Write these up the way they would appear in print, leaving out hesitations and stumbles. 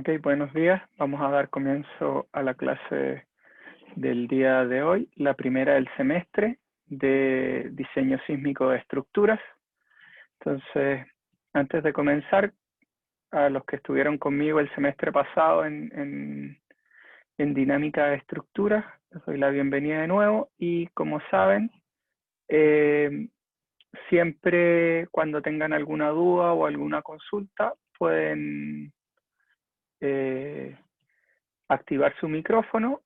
Ok, buenos días. Vamos a dar comienzo a la clase del día de hoy, la primera del semestre de diseño sísmico de estructuras. Entonces, antes de comenzar, a los que estuvieron conmigo el semestre pasado en dinámica de estructuras, les doy la bienvenida de nuevo y como saben, siempre cuando tengan alguna duda o alguna consulta pueden activar su micrófono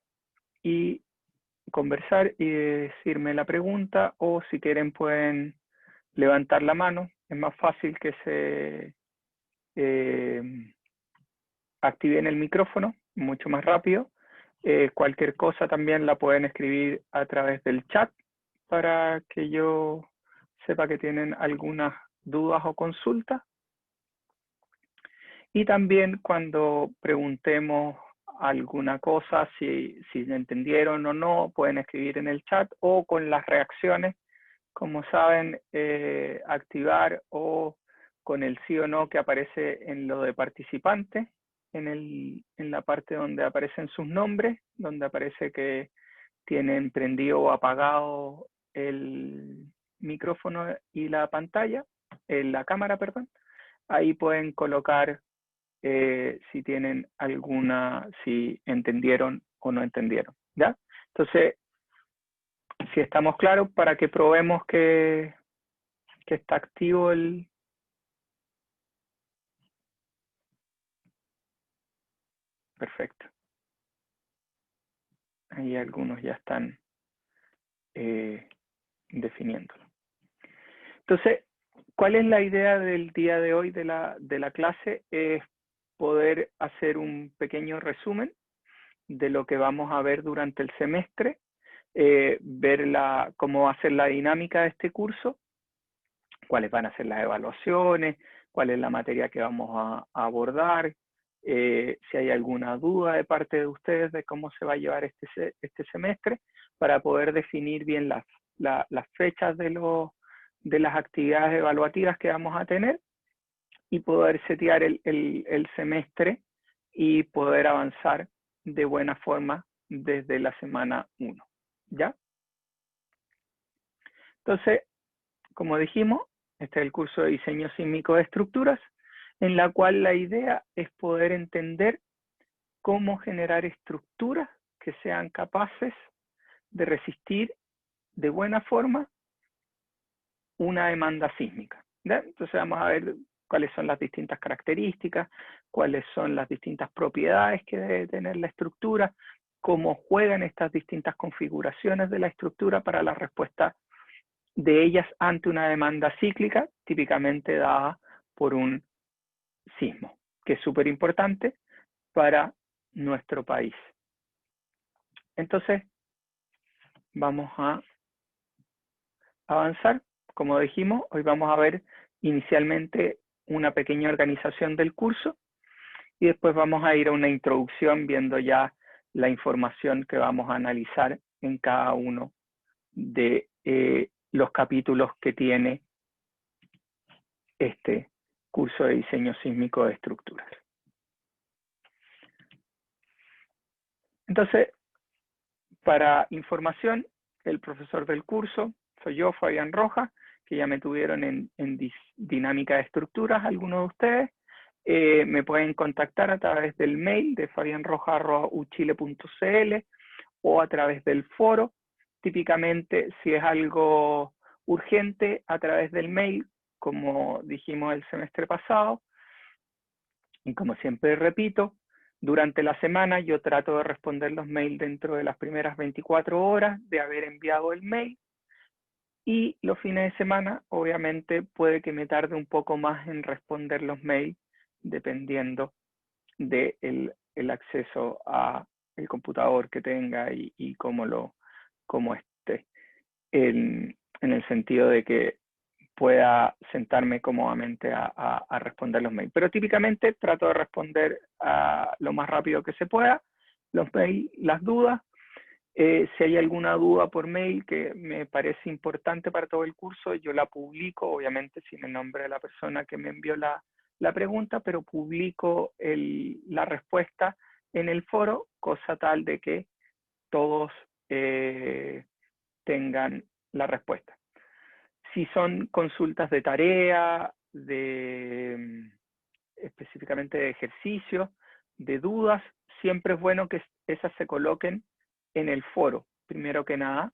y conversar y decirme la pregunta, o si quieren pueden levantar la mano. Es más fácil que se activen el micrófono, mucho más rápido. Cualquier cosa también la pueden escribir a través del chat para que yo sepa que tienen algunas dudas o consultas. Y también cuando preguntemos alguna cosa, si entendieron o no, pueden escribir en el chat o con las reacciones, como saben, activar o con el sí o no que aparece en lo de participante, en la parte donde aparecen sus nombres, donde aparece que tienen prendido o apagado el micrófono y la pantalla, la cámara, perdón. Ahí pueden colocar si tienen alguna, si entendieron o no entendieron, ¿ya? Entonces, si estamos claros, para que probemos que está activo el... Perfecto. Ahí algunos ya están definiéndolo. Entonces, ¿cuál es la idea del día de hoy de la clase? Es poder hacer un pequeño resumen de lo que vamos a ver durante el semestre, ver cómo va a ser la dinámica de este curso, cuáles van a ser las evaluaciones, cuál es la materia que vamos a abordar, si hay alguna duda de parte de ustedes de cómo se va a llevar este semestre, para poder definir bien las fechas de las actividades evaluativas que vamos a tener y poder setear el semestre y poder avanzar de buena forma desde la semana 1, ¿ya? Entonces, como dijimos, este es el curso de diseño sísmico de estructuras, en la cual la idea es poder entender cómo generar estructuras que sean capaces de resistir de buena forma una demanda sísmica, ¿ya? Entonces vamos a ver cuáles son las distintas características, cuáles son las distintas propiedades que debe tener la estructura, cómo juegan estas distintas configuraciones de la estructura para la respuesta de ellas ante una demanda cíclica, típicamente dada por un sismo, que es súper importante para nuestro país. Entonces, vamos a avanzar. Como dijimos, hoy vamos a ver inicialmente una pequeña organización del curso y después vamos a ir a una introducción viendo ya la información que vamos a analizar en cada uno de los capítulos que tiene este curso de diseño sísmico de estructuras. Entonces, para información, el profesor del curso soy yo, Fabián Rojas, que ya me tuvieron en dinámica de estructuras, algunos de ustedes. Me pueden contactar a través del mail de fabianroja@uchile.cl o a través del foro. Típicamente, si es algo urgente, a través del mail, como dijimos el semestre pasado. Y como siempre repito, durante la semana yo trato de responder los mails dentro de las primeras 24 horas de haber enviado el mail. Y los fines de semana, obviamente, puede que me tarde un poco más en responder los mails, dependiendo del acceso a el computador que tenga y cómo esté, en el sentido de que pueda sentarme cómodamente a responder los mails. Pero típicamente trato de responder lo más rápido que se pueda los mails, las dudas. Si hay alguna duda por mail que me parece importante para todo el curso, yo la publico, obviamente sin el nombre de la persona que me envió la la pregunta, pero publico la respuesta en el foro, cosa tal de que todos tengan la respuesta. Si son consultas de tarea, específicamente de ejercicio, de dudas, siempre es bueno que esas se coloquen en el foro, primero que nada,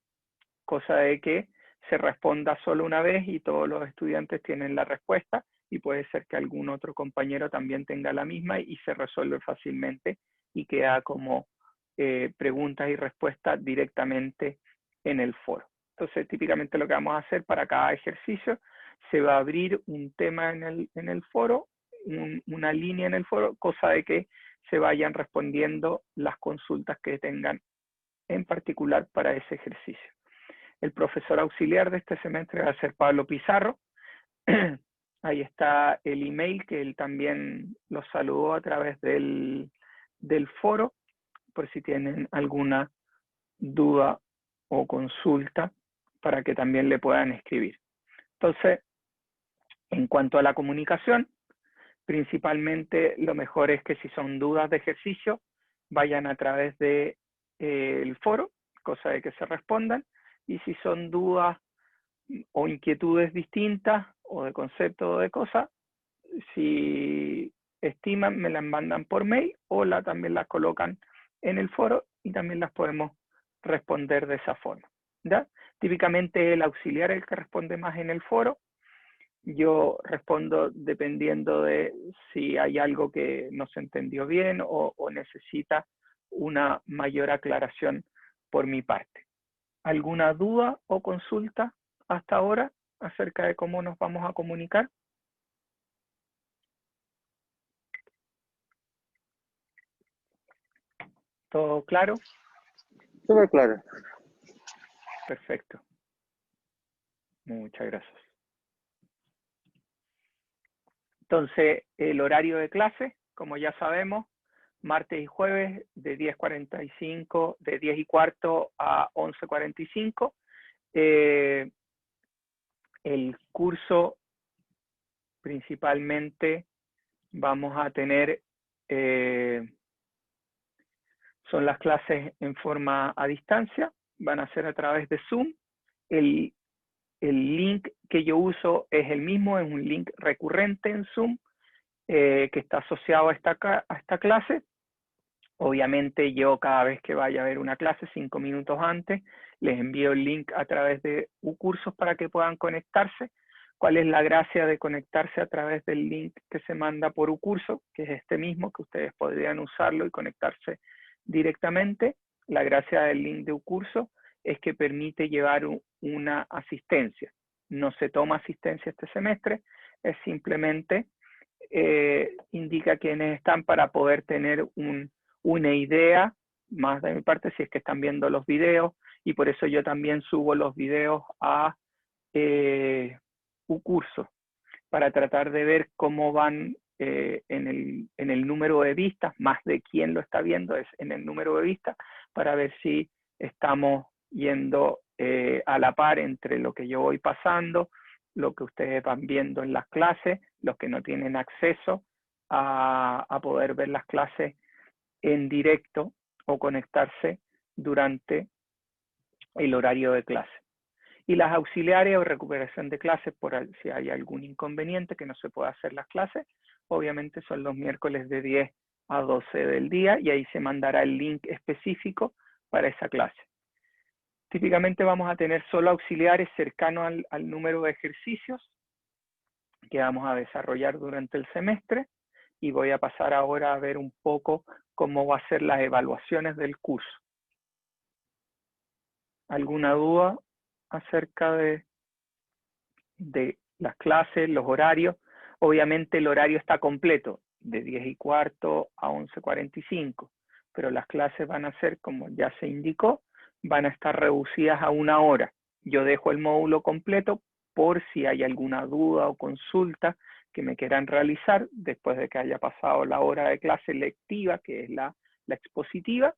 cosa de que se responda solo una vez y todos los estudiantes tienen la respuesta, y puede ser que algún otro compañero también tenga la misma y se resuelve fácilmente y queda como preguntas y respuestas directamente en el foro. Entonces, típicamente lo que vamos a hacer para cada ejercicio, se va a abrir un tema en el foro, una línea en el foro, cosa de que se vayan respondiendo las consultas que tengan en particular para ese ejercicio. El profesor auxiliar de este semestre va a ser Pablo Pizarro. Ahí está el email que él también los saludó a través del foro, por si tienen alguna duda o consulta, para que también le puedan escribir. Entonces, en cuanto a la comunicación, principalmente lo mejor es que si son dudas de ejercicio, vayan a través del foro, cosa de que se respondan, y si son dudas o inquietudes distintas, o de concepto o de cosas, si estiman, me las mandan por mail o también las colocan en el foro y también las podemos responder de esa forma, ¿ya? Típicamente el auxiliar es el que responde más en el foro. Yo respondo dependiendo de si hay algo que no se entendió bien o necesita una mayor aclaración por mi parte. ¿Alguna duda o consulta hasta ahora acerca de cómo nos vamos a comunicar? ¿Todo claro? Súper claro. Perfecto. Muchas gracias. Entonces, el horario de clase, como ya sabemos, martes y jueves de 10:45, de 10:15 a 11:45. El curso principalmente vamos a tener, son las clases en forma a distancia, van a ser a través de Zoom. El link que yo uso es el mismo, es un link recurrente en Zoom, que está asociado a esta clase. Obviamente yo cada vez que vaya a ver una clase, 5 minutos antes, les envío el link a través de uCursos para que puedan conectarse. ¿Cuál es la gracia de conectarse a través del link que se manda por uCurso? Que es este mismo, que ustedes podrían usarlo y conectarse directamente. La gracia del link de uCurso es que permite llevar una asistencia. No se toma asistencia este semestre, es simplemente indica quiénes están para poder tener una idea más de mi parte si es que están viendo los videos, y por eso yo también subo los videos a uCurso para tratar de ver cómo van en el número de vistas, más de quién lo está viendo es en el número de vistas, para ver si estamos yendo a la par entre lo que yo voy pasando, lo que ustedes van viendo en las clases, los que no tienen acceso a poder ver las clases en directo o conectarse durante el horario de clase. Y las auxiliares o recuperación de clases, por si hay algún inconveniente que no se pueda hacer las clases, obviamente son los miércoles de 10 a 12 del día, y ahí se mandará el link específico para esa clase. Típicamente vamos a tener solo auxiliares cercanos al número de ejercicios que vamos a desarrollar durante el semestre, y voy a pasar ahora a ver un poco cómo va a ser las evaluaciones del curso. ¿Alguna duda acerca de las clases, los horarios? Obviamente el horario está completo, de 10:15 a 11:45, pero las clases van a ser, como ya se indicó, van a estar reducidas a 1 hora. Yo dejo el módulo completo por si hay alguna duda o consulta que me quieran realizar después de que haya pasado la hora de clase lectiva, que es la expositiva.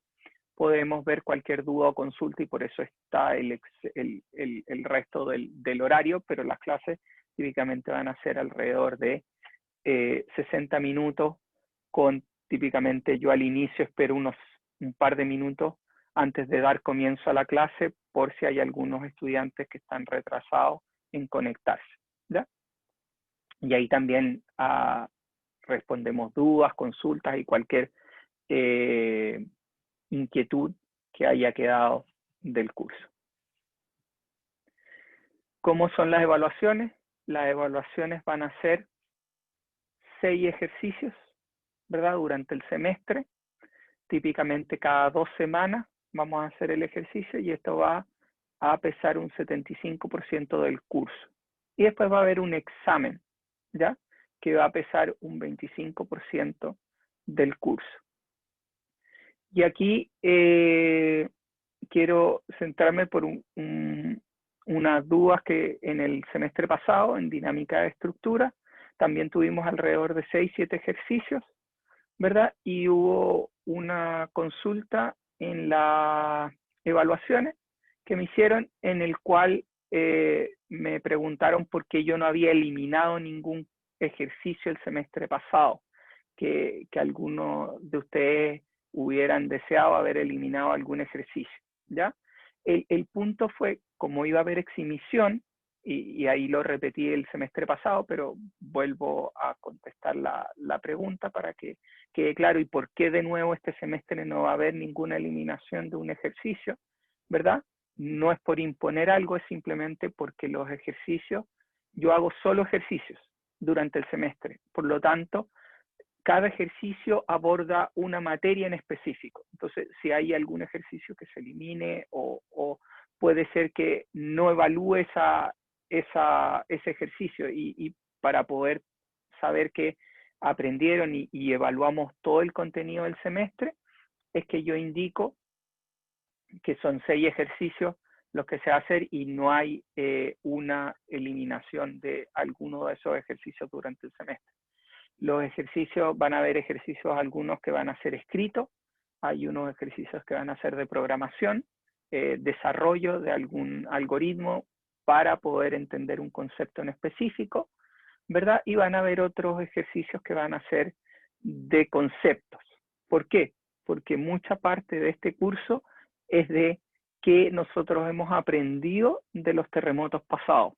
Podemos ver cualquier duda o consulta, y por eso está el resto del horario, pero las clases típicamente van a ser alrededor de 60 minutos típicamente yo al inicio espero un par de minutos antes de dar comienzo a la clase por si hay algunos estudiantes que están retrasados en conectarse, ¿ya? Y ahí también respondemos dudas, consultas y cualquier inquietud que haya quedado del curso. ¿Cómo son las evaluaciones? Las evaluaciones van a ser 6 ejercicios, ¿verdad? Durante el semestre. Típicamente cada 2 semanas vamos a hacer el ejercicio y esto va a pesar un 75% del curso. Y después va a haber un examen, ¿ya? Que va a pesar un 25% del curso. Y aquí quiero centrarme por unas dudas que en el semestre pasado, en dinámica de estructura, también tuvimos alrededor de 6-7 ejercicios, ¿verdad? Y hubo una consulta en las evaluaciones que me hicieron en el cual me preguntaron por qué yo no había eliminado ningún ejercicio el semestre pasado, que algunos de ustedes hubieran deseado haber eliminado algún ejercicio, ¿ya? El punto fue, como iba a haber exhibición, y ahí lo repetí el semestre pasado, pero vuelvo a contestar la pregunta para que quede claro, y por qué de nuevo este semestre no va a haber ninguna eliminación de un ejercicio, ¿verdad? No es por imponer algo, es simplemente porque los ejercicios, yo hago solo ejercicios durante el semestre, por lo tanto, cada ejercicio aborda una materia en específico. Entonces, si hay algún ejercicio que se elimine o puede ser que no evalúe ese ejercicio y para poder saber que aprendieron y evaluamos todo el contenido del semestre, es que yo indico que son 6 ejercicios los que se hacen y no hay una eliminación de alguno de esos ejercicios durante el semestre. Los ejercicios, van a haber ejercicios algunos que van a ser escritos, hay unos ejercicios que van a ser de programación, desarrollo de algún algoritmo para poder entender un concepto en específico, ¿verdad? Y van a haber otros ejercicios que van a ser de conceptos. ¿Por qué? Porque mucha parte de este curso es de qué nosotros hemos aprendido de los terremotos pasados,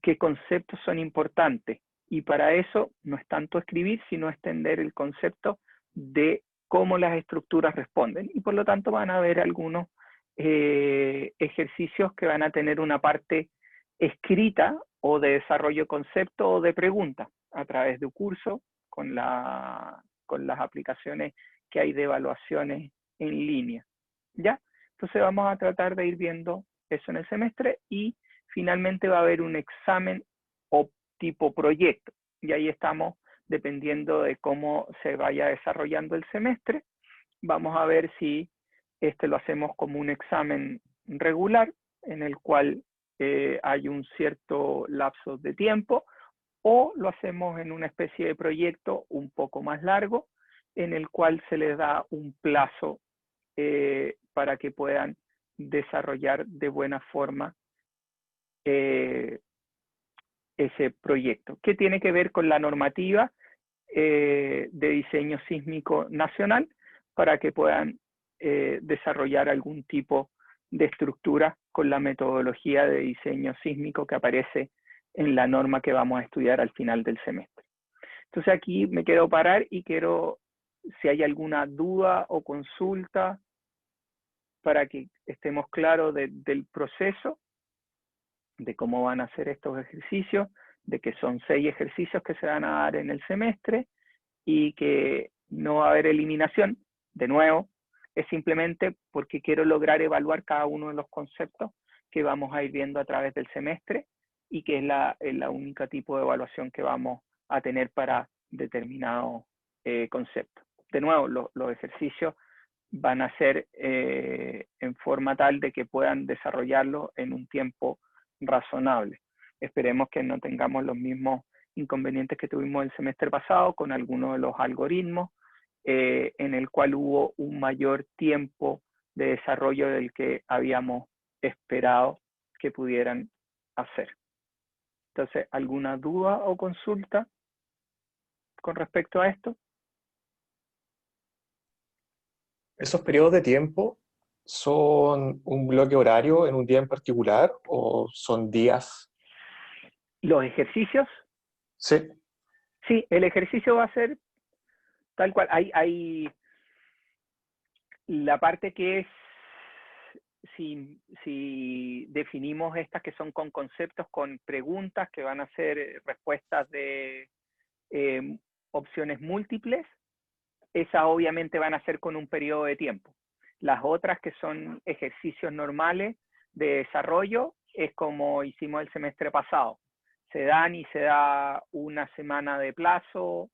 qué conceptos son importantes. Y para eso no es tanto escribir, sino extender el concepto de cómo las estructuras responden. Y por lo tanto van a haber algunos ejercicios que van a tener una parte escrita o de desarrollo de concepto o de preguntas a través de un curso con las aplicaciones que hay de evaluaciones en línea. ¿Ya? Entonces vamos a tratar de ir viendo eso en el semestre y finalmente va a haber un examen o tipo proyecto. Y ahí estamos dependiendo de cómo se vaya desarrollando el semestre. Vamos a ver si lo hacemos como un examen regular en el cual hay un cierto lapso de tiempo o lo hacemos en una especie de proyecto un poco más largo en el cual se les da un plazo para que puedan desarrollar de buena forma ese proyecto, que tiene que ver con la normativa de diseño sísmico nacional para que puedan desarrollar algún tipo de estructura con la metodología de diseño sísmico que aparece en la norma que vamos a estudiar al final del semestre. Entonces aquí me quiero parar y quiero, si hay alguna duda o consulta, para que estemos claros del proceso, de cómo van a ser estos ejercicios, de que son 6 ejercicios que se van a dar en el semestre y que no va a haber eliminación. De nuevo, es simplemente porque quiero lograr evaluar cada uno de los conceptos que vamos a ir viendo a través del semestre y que es la única tipo de evaluación que vamos a tener para determinado concepto. De nuevo, los ejercicios van a ser en forma tal de que puedan desarrollarlo en un tiempo razonable. Esperemos que no tengamos los mismos inconvenientes que tuvimos el semestre pasado con algunos de los algoritmos, en el cual hubo un mayor tiempo de desarrollo del que habíamos esperado que pudieran hacer. Entonces, ¿alguna duda o consulta? con respecto a esto? ¿Esos periodos de tiempo son un bloque horario en un día en particular o son días? Los ejercicios, Sí, sí, el ejercicio va a ser tal cual. Hay la parte que es, si definimos estas que son con conceptos, con preguntas que van a ser respuestas de opciones múltiples, esas obviamente van a ser con un periodo de tiempo. Las otras que son ejercicios normales de desarrollo es como hicimos el semestre pasado. Se dan y se da una semana de plazo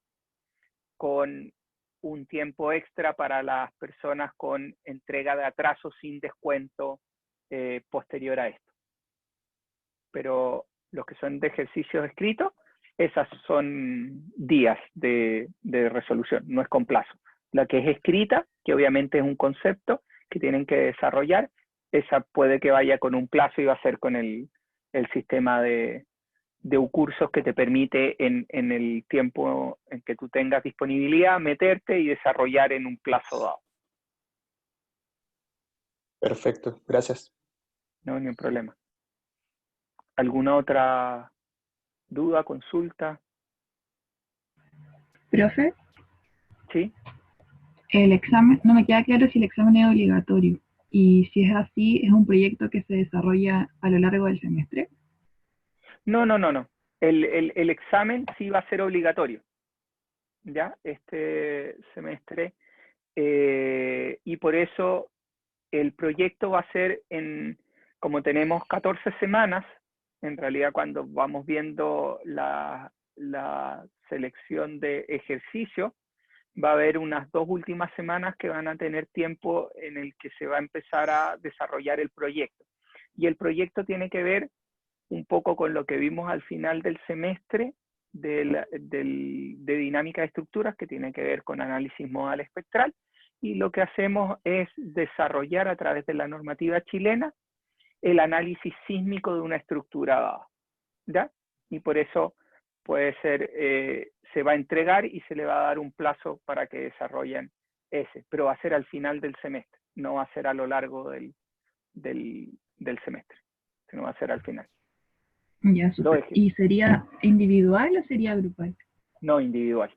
con un tiempo extra para las personas con entrega de atraso sin descuento posterior a esto. Pero los que son de ejercicios escritos, esas son días de resolución, no es con plazo. La que es escrita, que obviamente es un concepto que tienen que desarrollar, esa puede que vaya con un plazo y va a ser con el sistema de cursos que te permite en el tiempo en que tú tengas disponibilidad, meterte y desarrollar en un plazo dado. perfecto, gracias. No, ni un problema. ¿Alguna otra duda, consulta? Profe, ¿Sí? el examen, no me queda claro si el examen es obligatorio y si es así, es un proyecto que se desarrolla a lo largo del semestre. No, no, no, no. El examen sí va a ser obligatorio, ¿ya? Este semestre. Y por eso el proyecto va a ser como tenemos 14 semanas, en realidad cuando vamos viendo la selección de ejercicio, va a haber unas 2 últimas semanas que van a tener tiempo en el que se va a empezar a desarrollar el proyecto. Y el proyecto tiene que ver un poco con lo que vimos al final del semestre de dinámica de estructuras, que tiene que ver con análisis modal espectral, y lo que hacemos es desarrollar a través de la normativa chilena el análisis sísmico de una estructura dada, ¿ya? Y por eso puede ser, se va a entregar y se le va a dar un plazo para que desarrollen ese, pero va a ser al final del semestre, no va a ser a lo largo del semestre, sino va a ser al final. Ya, súper. ¿Y sería individual o sería grupal? No, individual.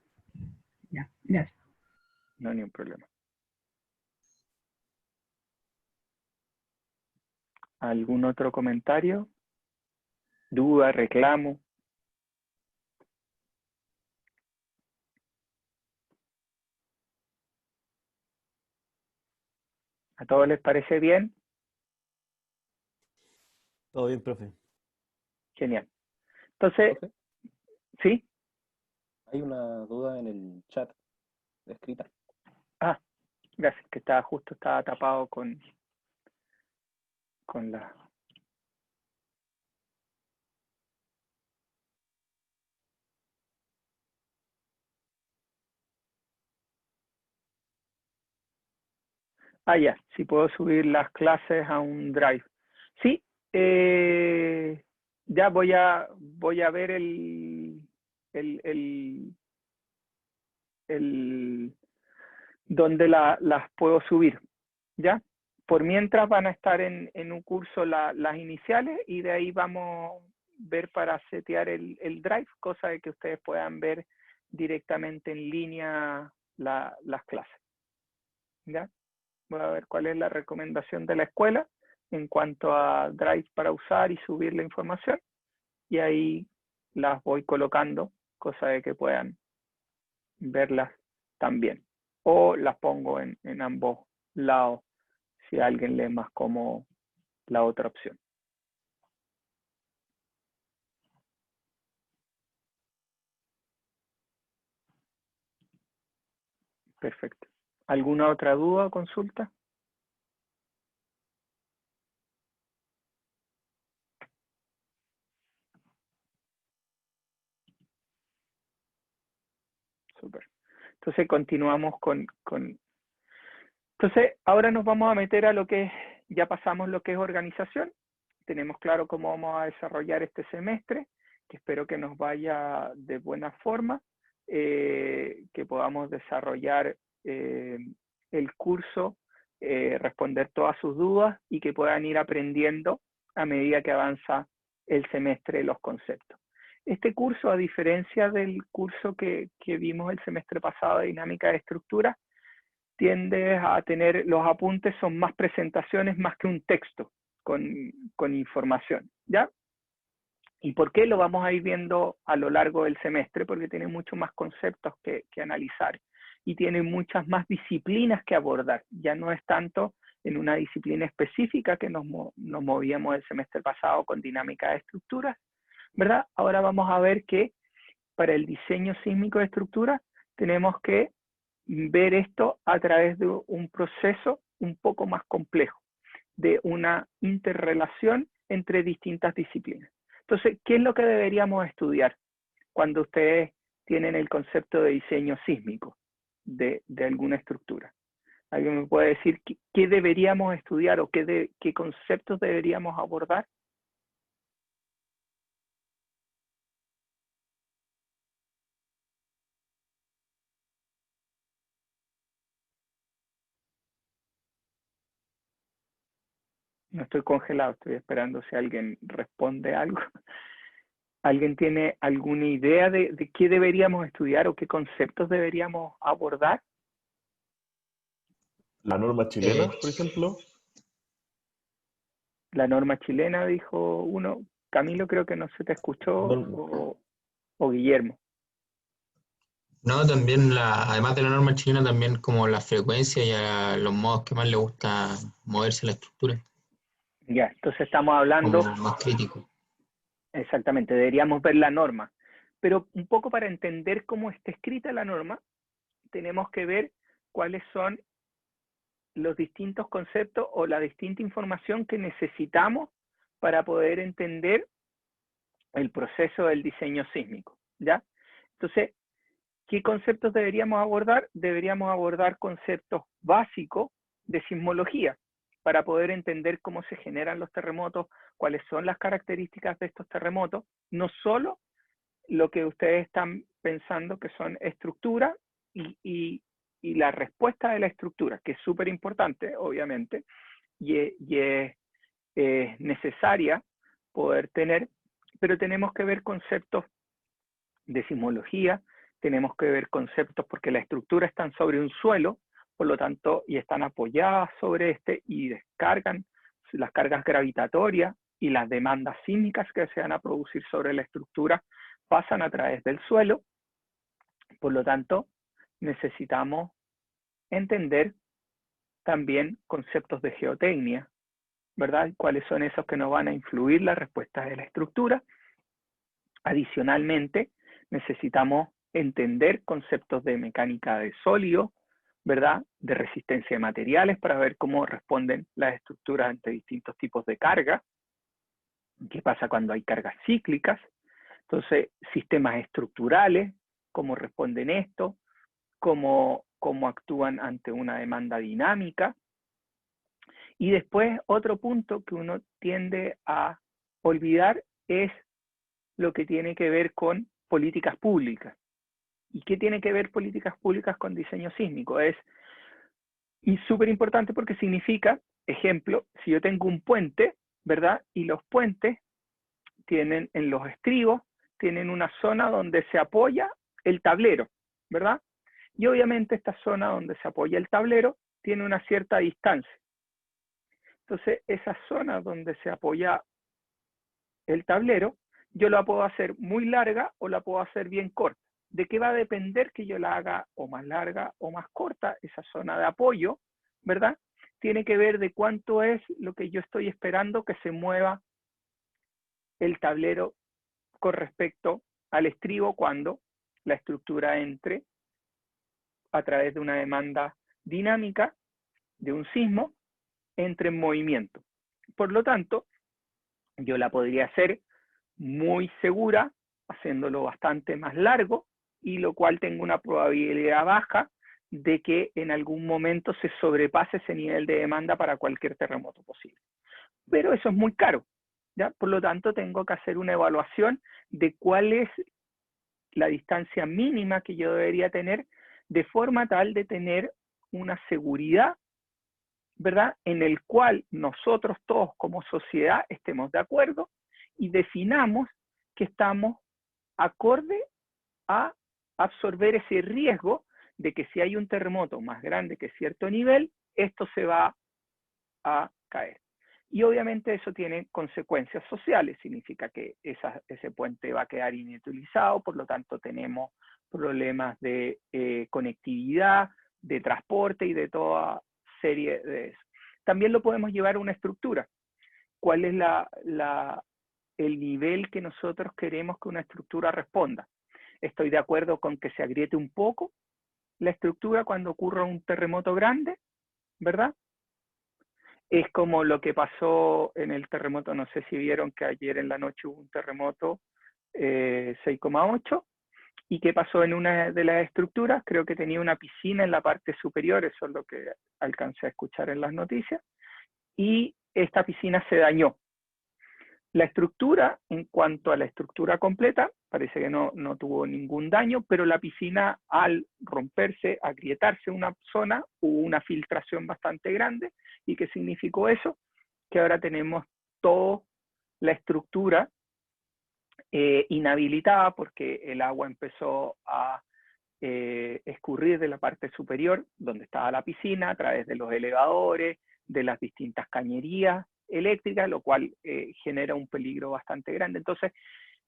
Ya, gracias. No, ni un problema. ¿Algún otro comentario? ¿Duda, reclamo? ¿A todos les parece bien? Todo bien, profe. Genial. Entonces, Profe, ¿sí? hay una duda en el chat escrita. Ah, gracias, que estaba tapado con la... Ah, ya, si puedo subir las clases a un Drive. Sí, ya voy a ver dónde las puedo subir, ¿ya? Por mientras van a estar en un curso las iniciales y de ahí vamos a ver para setear el Drive, cosa de que ustedes puedan ver directamente en línea las clases, ¿ya? Voy a ver cuál es la recomendación de la escuela en cuanto a Drive para usar y subir la información y ahí las voy colocando, cosa de que puedan verlas también. O las pongo en ambos lados si a alguien le es más cómodo la otra opción. Perfecto. ¿Alguna otra duda o consulta? Súper. Entonces continuamos Entonces, ahora nos vamos a meter a lo que es, ya pasamos lo que es organización. Tenemos claro cómo vamos a desarrollar este semestre, que espero que nos vaya de buena forma. que podamos desarrollar el curso, responder todas sus dudas y que puedan ir aprendiendo a medida que avanza el semestre los conceptos. Este curso, a diferencia del curso que vimos el semestre pasado de dinámica de estructura, tiende a tener, los apuntes son más presentaciones más que un texto con información, ¿ya? ¿Y por qué? Lo vamos a ir viendo a lo largo del semestre, porque tiene muchos más conceptos que analizar y tiene muchas más disciplinas que abordar. Ya no es tanto en una disciplina específica que nos movíamos el semestre pasado con dinámica de estructuras, ¿verdad? Ahora vamos a ver que para el diseño sísmico de estructuras tenemos que ver esto a través de un proceso un poco más complejo, de una interrelación entre distintas disciplinas. Entonces, ¿qué es lo que deberíamos estudiar cuando ustedes tienen el concepto de diseño sísmico de alguna estructura? ¿Alguien me puede decir qué deberíamos estudiar o qué conceptos deberíamos abordar? No estoy congelado, estoy esperando si alguien responde algo. ¿Alguien tiene alguna idea de qué deberíamos estudiar o qué conceptos deberíamos abordar? La norma chilena, por ejemplo. La norma chilena, dijo uno. Camilo, creo que no se te escuchó, o Guillermo. No, también, además de la norma chilena, también como la frecuencia y a los modos que más le gusta moverse la estructura, Ya, entonces estamos hablando... como más crítico. Exactamente, deberíamos ver la norma. Pero un poco para entender cómo está escrita la norma, tenemos que ver cuáles son los distintos conceptos o la distinta información que necesitamos para poder entender el proceso del diseño sísmico, ¿ya? Entonces, ¿qué conceptos deberíamos abordar? Deberíamos abordar conceptos básicos de sismología para poder entender cómo se generan los terremotos, cuáles son las características de estos terremotos, no solo lo que ustedes están pensando que son estructuras y la respuesta de la estructura, que es súper importante, obviamente, y es necesaria poder tener, pero tenemos que ver conceptos de sismología, tenemos que ver conceptos porque las estructuras están sobre un suelo, por lo tanto, y están apoyadas sobre este y descargan las cargas gravitatorias y las demandas sísmicas que se van a producir sobre la estructura pasan a través del suelo. Por lo tanto, necesitamos entender también conceptos de geotecnia, ¿verdad? ¿Cuáles son esos que nos van a influir las respuestas de la estructura? Adicionalmente, necesitamos entender conceptos de mecánica de sólido, ¿verdad? De resistencia de materiales para ver cómo responden las estructuras ante distintos tipos de carga. ¿Qué pasa cuando hay cargas cíclicas? Entonces, sistemas estructurales, cómo responden esto, cómo actúan ante una demanda dinámica. Y después, otro punto que uno tiende a olvidar es lo que tiene que ver con políticas públicas. ¿Y qué tiene que ver políticas públicas con diseño sísmico? Es súper importante porque significa, ejemplo, si yo tengo un puente, ¿verdad? Y los puentes tienen en los estribos, tienen una zona donde se apoya el tablero, ¿verdad? Y obviamente esta zona donde se apoya el tablero tiene una cierta distancia. Entonces, esa zona donde se apoya el tablero, yo la puedo hacer muy larga o la puedo hacer bien corta. ¿De qué va a depender que yo la haga o más larga o más corta? Esa zona de apoyo, ¿verdad? Tiene que ver de cuánto es lo que yo estoy esperando que se mueva el tablero con respecto al estribo cuando la estructura entre a través de una demanda dinámica de un sismo, entre en movimiento. Por lo tanto, yo la podría hacer muy segura, haciéndolo bastante más largo, y lo cual tengo una probabilidad baja de que en algún momento se sobrepase ese nivel de demanda para cualquier terremoto posible. Pero eso es muy caro, ¿ya? Por lo tanto, tengo que hacer una evaluación de cuál es la distancia mínima que yo debería tener, de forma tal de tener una seguridad, ¿verdad?, en el cual nosotros todos como sociedad estemos de acuerdo y definamos que estamos acorde a absorber ese riesgo de que si hay un terremoto más grande que cierto nivel, esto se va a caer. Y obviamente eso tiene consecuencias sociales, significa que ese puente va a quedar inutilizado, por lo tanto tenemos problemas de conectividad, de transporte y de toda serie de eso. También lo podemos llevar a una estructura. ¿Cuál es el nivel que nosotros queremos que una estructura responda? Estoy de acuerdo con que se agriete un poco la estructura cuando ocurra un terremoto grande, ¿verdad? Es como lo que pasó en el terremoto, no sé si vieron que ayer en la noche hubo un terremoto 6,8, y qué pasó en una de las estructuras, creo que tenía una piscina en la parte superior, eso es lo que alcancé a escuchar en las noticias, y esta piscina se dañó. La estructura, en cuanto a la estructura completa, parece que no tuvo ningún daño, pero la piscina, al romperse, agrietarse una zona, hubo una filtración bastante grande. ¿Y qué significó eso? Que ahora tenemos toda la estructura inhabilitada porque el agua empezó a escurrir de la parte superior, donde estaba la piscina, a través de los elevadores, de las distintas cañerías eléctricas, lo cual genera un peligro bastante grande. Entonces,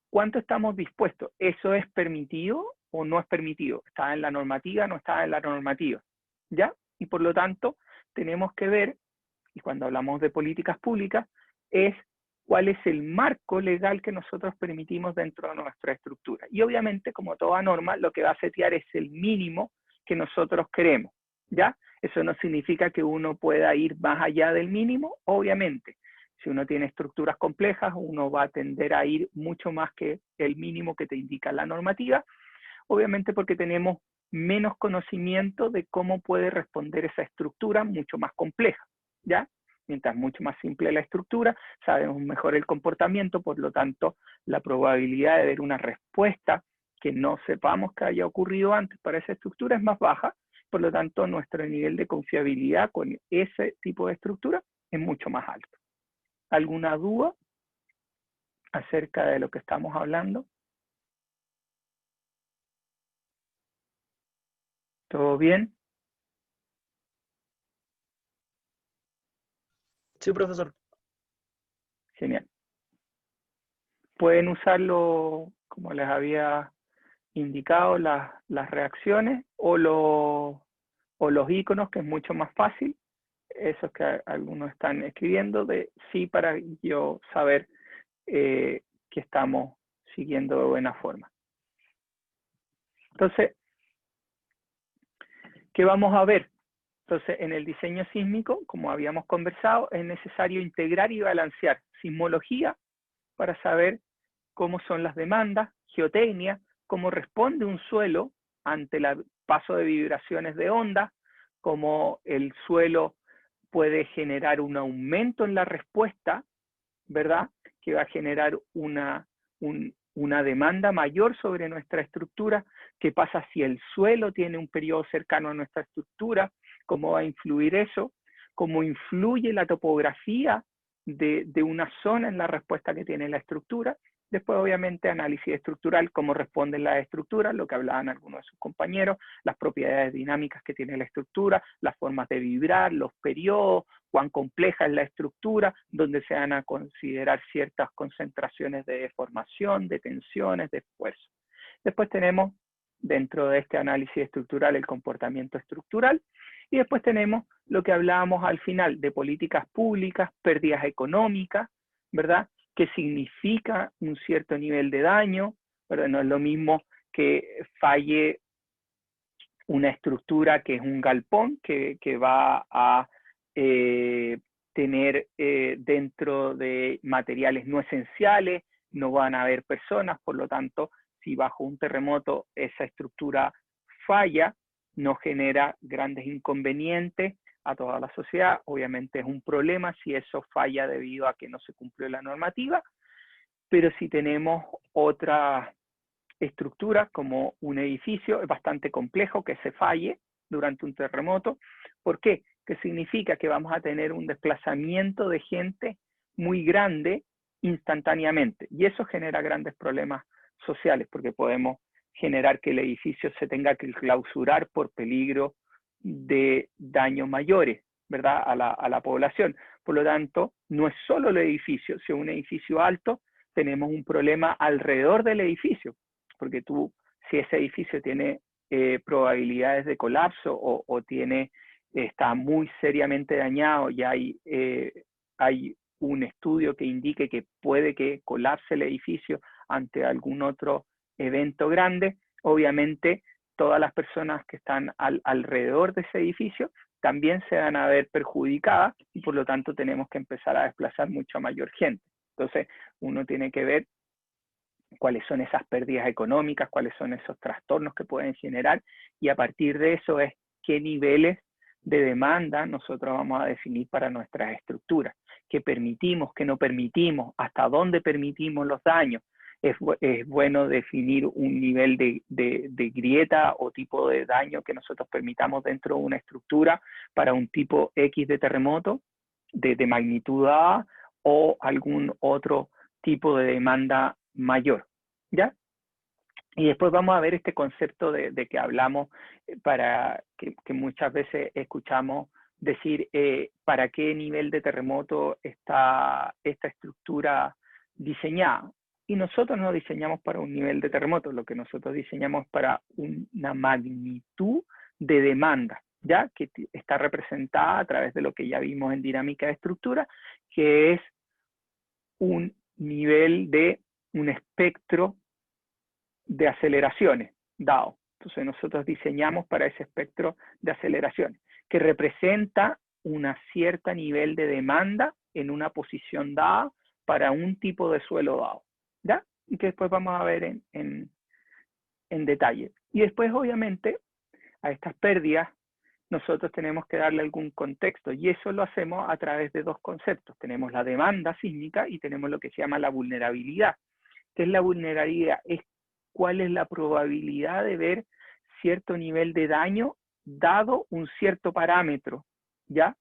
¿cuánto estamos dispuestos? ¿Eso es permitido o no es permitido? ¿Está en la normativa o no está en la normativa? ¿Ya? Y por lo tanto, tenemos que ver, y cuando hablamos de políticas públicas, es cuál es el marco legal que nosotros permitimos dentro de nuestra estructura. Y obviamente, como toda norma, lo que va a setear es el mínimo que nosotros queremos, ¿ya? Eso no significa que uno pueda ir más allá del mínimo, obviamente. Si uno tiene estructuras complejas, uno va a tender a ir mucho más que el mínimo que te indica la normativa, obviamente porque tenemos menos conocimiento de cómo puede responder esa estructura mucho más compleja, ¿ya? Mientras mucho más simple la estructura, sabemos mejor el comportamiento, por lo tanto, la probabilidad de ver una respuesta que no sepamos que haya ocurrido antes para esa estructura es más baja, por lo tanto, nuestro nivel de confiabilidad con ese tipo de estructura es mucho más alto. ¿Alguna duda acerca de lo que estamos hablando? ¿Todo bien? Sí, profesor. Genial. Pueden usarlo, como les había indicado, las reacciones o los iconos, que es mucho más fácil. Esos que algunos están escribiendo, sí, para yo saber que estamos siguiendo de buena forma. Entonces, ¿qué vamos a ver? Entonces, en el diseño sísmico, como habíamos conversado, es necesario integrar y balancear sismología para saber cómo son las demandas, geotecnia, cómo responde un suelo ante el paso de vibraciones de onda, cómo el suelo puede generar un aumento en la respuesta, ¿verdad? Que va a generar una demanda mayor sobre nuestra estructura. ¿Qué pasa si el suelo tiene un periodo cercano a nuestra estructura? ¿Cómo va a influir eso? ¿Cómo influye la topografía de una zona en la respuesta que tiene la estructura? Después, obviamente, análisis estructural, cómo responden las estructuras, lo que hablaban algunos de sus compañeros, las propiedades dinámicas que tiene la estructura, las formas de vibrar, los periodos, cuán compleja es la estructura, donde se van a considerar ciertas concentraciones de deformación, de tensiones, de esfuerzo. Después tenemos, dentro de este análisis estructural, el comportamiento estructural, y después tenemos lo que hablábamos al final de políticas públicas, pérdidas económicas, ¿verdad? ¿Qué significa un cierto nivel de daño? ¿Verdad? No es lo mismo que falle una estructura que es un galpón, que va a tener dentro de materiales no esenciales, no van a haber personas, por lo tanto, si bajo un terremoto esa estructura falla, no genera grandes inconvenientes a toda la sociedad. Obviamente es un problema si eso falla debido a que no se cumplió la normativa, pero si tenemos otras estructura como un edificio es bastante complejo que se falle durante un terremoto. ¿Por qué? Que significa que vamos a tener un desplazamiento de gente muy grande instantáneamente. Y eso genera grandes problemas sociales, porque podemos generar que el edificio se tenga que clausurar por peligro de daños mayores, ¿verdad?, a la población. Por lo tanto, no es solo el edificio. Si es un edificio alto, tenemos un problema alrededor del edificio, porque si ese edificio tiene probabilidades de colapso o está muy seriamente dañado y hay un estudio que indique que puede que colapse el edificio ante algún otro evento grande, obviamente todas las personas que están alrededor de ese edificio también se van a ver perjudicadas y por lo tanto tenemos que empezar a desplazar mucha mayor gente. Entonces uno tiene que ver cuáles son esas pérdidas económicas, cuáles son esos trastornos que pueden generar, y a partir de eso es qué niveles de demanda nosotros vamos a definir para nuestras estructuras, qué permitimos, qué no permitimos, hasta dónde permitimos los daños. Es bueno definir un nivel de grieta o tipo de daño que nosotros permitamos dentro de una estructura para un tipo X de terremoto de magnitud A o algún otro tipo de demanda mayor, ¿ya? Y después vamos a ver este concepto de que hablamos, para que muchas veces escuchamos decir para qué nivel de terremoto está esta estructura diseñada. Y nosotros no diseñamos para un nivel de terremoto, lo que nosotros diseñamos para una magnitud de demanda, ¿ya? Que está representada a través de lo que ya vimos en dinámica de estructura, que es un nivel de un espectro de aceleraciones dado. Entonces nosotros diseñamos para ese espectro de aceleraciones, que representa una cierta nivel de demanda en una posición dada para un tipo de suelo dado, ¿ya? Y que después vamos a ver en detalle. Y después, obviamente, a estas pérdidas nosotros tenemos que darle algún contexto, y eso lo hacemos a través de dos conceptos. Tenemos la demanda sísmica y tenemos lo que se llama la vulnerabilidad. ¿Qué es la vulnerabilidad? Es cuál es la probabilidad de ver cierto nivel de daño dado un cierto parámetro, ¿ya?,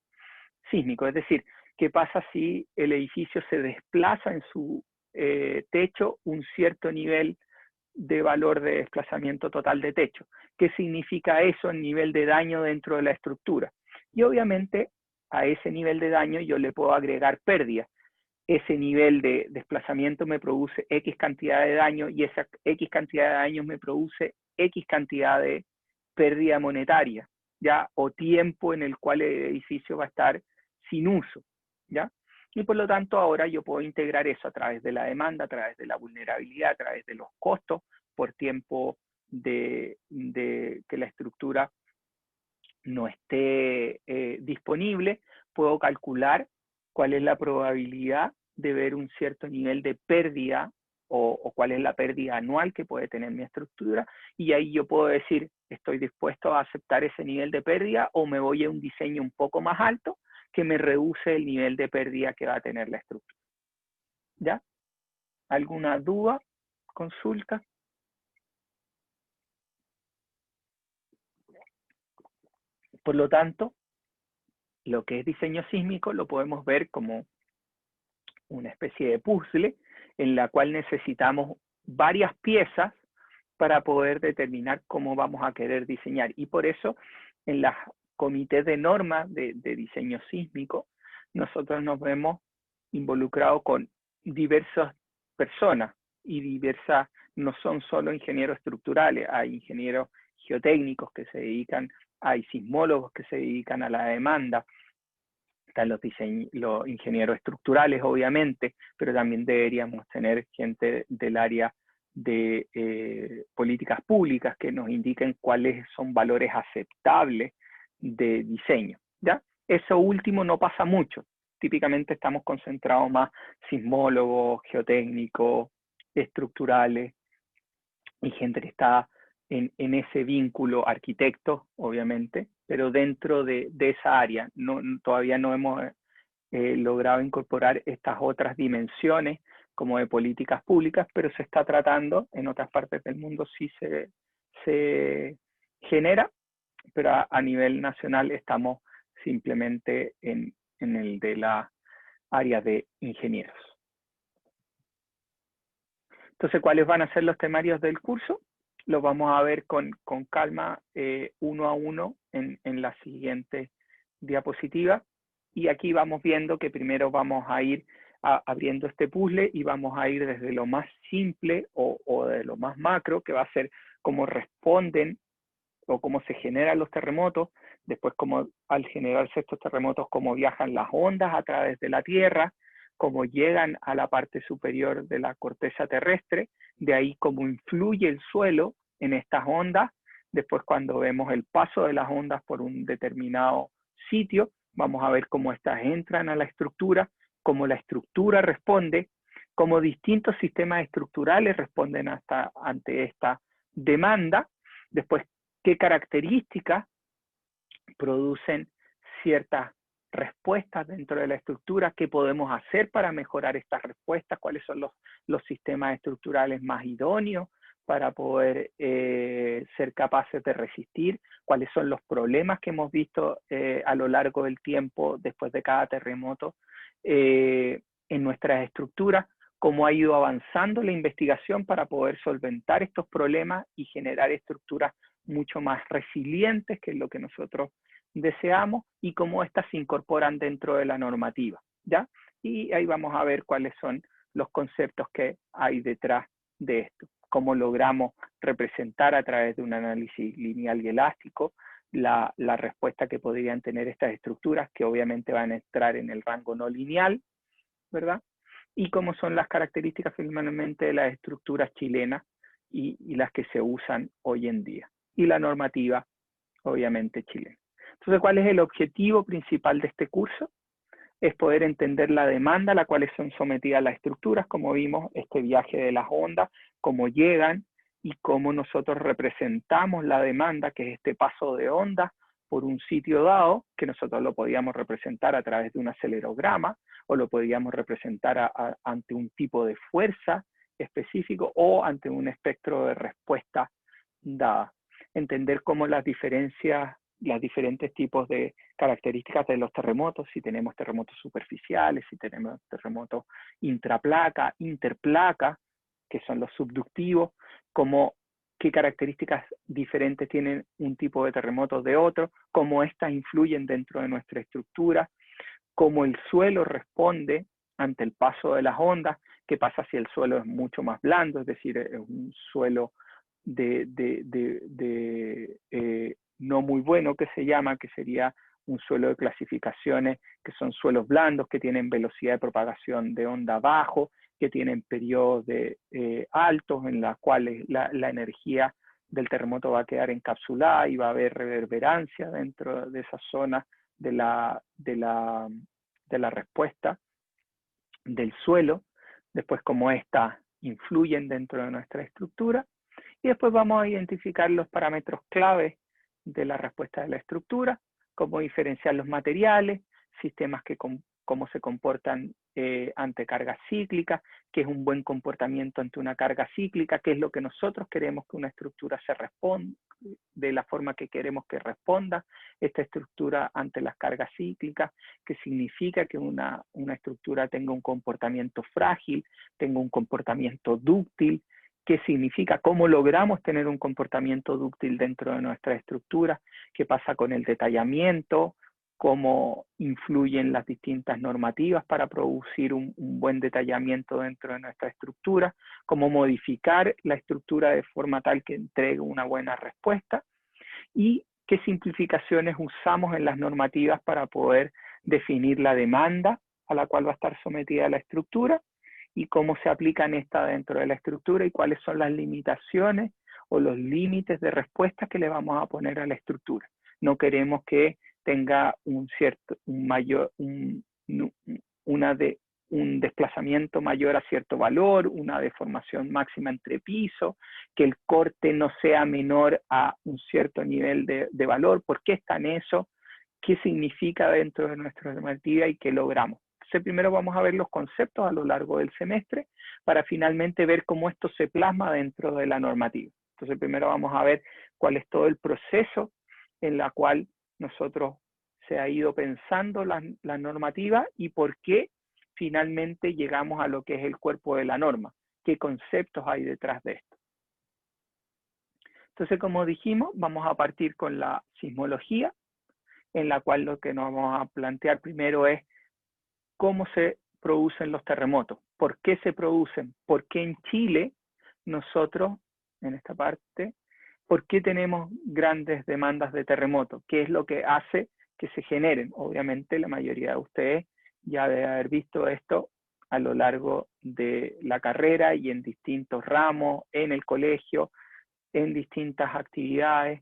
sísmico. Es decir, ¿qué pasa si el edificio se desplaza en su techo un cierto nivel de valor de desplazamiento total de techo? ¿Qué significa eso en nivel de daño dentro de la estructura? Y obviamente a ese nivel de daño yo le puedo agregar pérdida. Ese nivel de desplazamiento me produce X cantidad de daño y esa X cantidad de daño me produce X cantidad de pérdida monetaria, ¿ya? O tiempo en el cual el edificio va a estar sin uso, ¿ya? Y por lo tanto ahora yo puedo integrar eso a través de la demanda, a través de la vulnerabilidad, a través de los costos por tiempo de que la estructura no esté disponible. Puedo calcular cuál es la probabilidad de ver un cierto nivel de pérdida o cuál es la pérdida anual que puede tener mi estructura, y ahí yo puedo decir, estoy dispuesto a aceptar ese nivel de pérdida o me voy a un diseño un poco más alto que me reduce el nivel de pérdida que va a tener la estructura. ¿Ya? ¿Alguna duda? ¿Consulta? Por lo tanto, lo que es diseño sísmico lo podemos ver como una especie de puzzle en la cual necesitamos varias piezas para poder determinar cómo vamos a querer diseñar. Y por eso en los comités de normas de diseño sísmico nosotros nos vemos involucrados con diversas personas y diversas, no son solo ingenieros estructurales, hay ingenieros geotécnicos que se dedican, hay sismólogos que se dedican a la demanda, están los ingenieros estructurales, obviamente, pero también deberíamos tener gente del área de políticas públicas que nos indiquen cuáles son valores aceptables de diseño, ¿ya? Eso último no pasa mucho. Típicamente estamos concentrados más sismólogos, geotécnicos, estructurales y gente que está en ese vínculo, arquitectos, obviamente, pero dentro de esa área todavía no hemos logrado incorporar estas otras dimensiones como de políticas públicas, pero se está tratando, en otras partes del mundo sí se genera, pero a nivel nacional estamos simplemente en el de la área de ingenieros. Entonces, ¿cuáles van a ser los temarios del curso? Los vamos a ver con calma uno a uno en la siguiente diapositiva. Y aquí vamos viendo que primero vamos a ir abriendo este puzzle y vamos a ir desde lo más simple o de lo más macro, que va a ser cómo responden o cómo se generan los terremotos, después cómo al generarse estos terremotos, cómo viajan las ondas a través de la Tierra, cómo llegan a la parte superior de la corteza terrestre, de ahí cómo influye el suelo en estas ondas, después cuando vemos el paso de las ondas por un determinado sitio, vamos a ver cómo estas entran a la estructura, cómo la estructura responde, cómo distintos sistemas estructurales responden ante esta demanda, después qué características producen ciertas respuestas dentro de la estructura, qué podemos hacer para mejorar estas respuestas, cuáles son los sistemas estructurales más idóneos para poder ser capaces de resistir, cuáles son los problemas que hemos visto a lo largo del tiempo después de cada terremoto en nuestras estructuras, cómo ha ido avanzando la investigación para poder solventar estos problemas y generar estructuras mucho más resilientes, que es lo que nosotros deseamos, y cómo éstas se incorporan dentro de la normativa, ¿ya? Y ahí vamos a ver cuáles son los conceptos que hay detrás de esto, cómo logramos representar a través de un análisis lineal y elástico la respuesta que podrían tener estas estructuras, que obviamente van a entrar en el rango no lineal, ¿verdad? Y cómo son las características finalmente de las estructuras chilenas y las que se usan hoy en día. Y la normativa, obviamente, chilena. Entonces, ¿cuál es el objetivo principal de este curso? Es poder entender la demanda a la cual son sometidas las estructuras, como vimos, este viaje de las ondas, cómo llegan y cómo nosotros representamos la demanda, que es este paso de ondas por un sitio dado, que nosotros lo podíamos representar a través de un acelerograma, o lo podíamos representar ante un tipo de fuerza específico, o ante un espectro de respuesta dada. Entender cómo las diferentes tipos de características de los terremotos, si tenemos terremotos superficiales, si tenemos terremotos intraplaca, interplaca, que son los subductivos, qué características diferentes tienen un tipo de terremoto de otro, cómo éstas influyen dentro de nuestra estructura, cómo el suelo responde ante el paso de las ondas, qué pasa si el suelo es mucho más blando, es decir, es un suelo no muy bueno, que se llama, que sería un suelo de clasificaciones que son suelos blandos, que tienen velocidad de propagación de onda bajo, que tienen periodos altos en los cuales la energía del terremoto va a quedar encapsulada y va a haber reverberancia dentro de esa zona de la respuesta del suelo, después cómo éstas influyen dentro de nuestra estructura, y después vamos a identificar los parámetros claves de la respuesta de la estructura, cómo diferenciar los materiales, sistemas cómo se comportan ante cargas cíclicas, qué es un buen comportamiento ante una carga cíclica, qué es lo que nosotros queremos que una estructura se responda, de la forma que queremos que responda esta estructura ante las cargas cíclicas, qué significa que una estructura tenga un comportamiento frágil, tenga un comportamiento dúctil, qué significa, cómo logramos tener un comportamiento dúctil dentro de nuestra estructura, qué pasa con el detallamiento, cómo influyen las distintas normativas para producir un buen detallamiento dentro de nuestra estructura, cómo modificar la estructura de forma tal que entregue una buena respuesta, y qué simplificaciones usamos en las normativas para poder definir la demanda a la cual va a estar sometida la estructura, y cómo se aplican esta dentro de la estructura y cuáles son las limitaciones o los límites de respuesta que le vamos a poner a la estructura. No queremos que tenga un desplazamiento mayor a cierto valor, una deformación máxima entre pisos, que el corte no sea menor a un cierto nivel de valor. ¿Por qué está en eso? ¿Qué significa dentro de nuestra normativa y qué logramos? Entonces primero vamos a ver los conceptos a lo largo del semestre para finalmente ver cómo esto se plasma dentro de la normativa. Entonces primero vamos a ver cuál es todo el proceso en la cual nosotros se ha ido pensando la normativa y por qué finalmente llegamos a lo que es el cuerpo de la norma, qué conceptos hay detrás de esto. Entonces, como dijimos, vamos a partir con la sismología, en la cual lo que nos vamos a plantear primero es cómo se producen los terremotos, por qué se producen, por qué en Chile nosotros, en esta parte, por qué tenemos grandes demandas de terremotos, qué es lo que hace que se generen. Obviamente la mayoría de ustedes ya debe haber visto esto a lo largo de la carrera y en distintos ramos, en el colegio, en distintas actividades.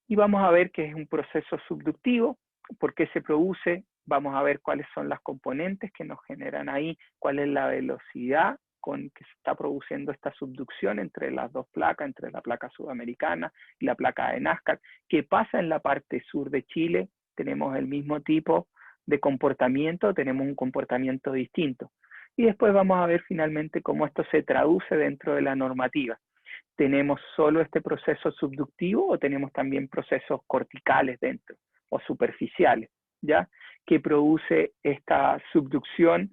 Y vamos a ver qué es un proceso subductivo, por qué se produce, vamos a ver cuáles son las componentes que nos generan ahí, cuál es la velocidad con que se está produciendo esta subducción entre las dos placas, entre la placa sudamericana y la placa de Nazca. ¿Qué pasa en la parte sur de Chile? Tenemos el mismo tipo de comportamiento, tenemos un comportamiento distinto. Y después vamos a ver finalmente cómo esto se traduce dentro de la normativa. ¿Tenemos solo este proceso subductivo o tenemos también procesos corticales dentro o superficiales, ¿ya? Que produce esta subducción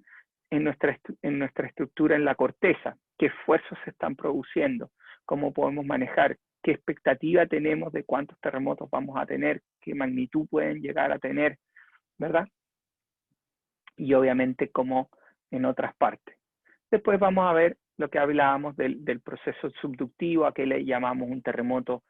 en nuestra estructura en la corteza, qué esfuerzos se están produciendo, cómo podemos manejar, qué expectativa tenemos de cuántos terremotos vamos a tener, qué magnitud pueden llegar a tener, ¿verdad? Y obviamente como en otras partes. Después vamos a ver lo que hablábamos del proceso subductivo, a que le llamamos un terremoto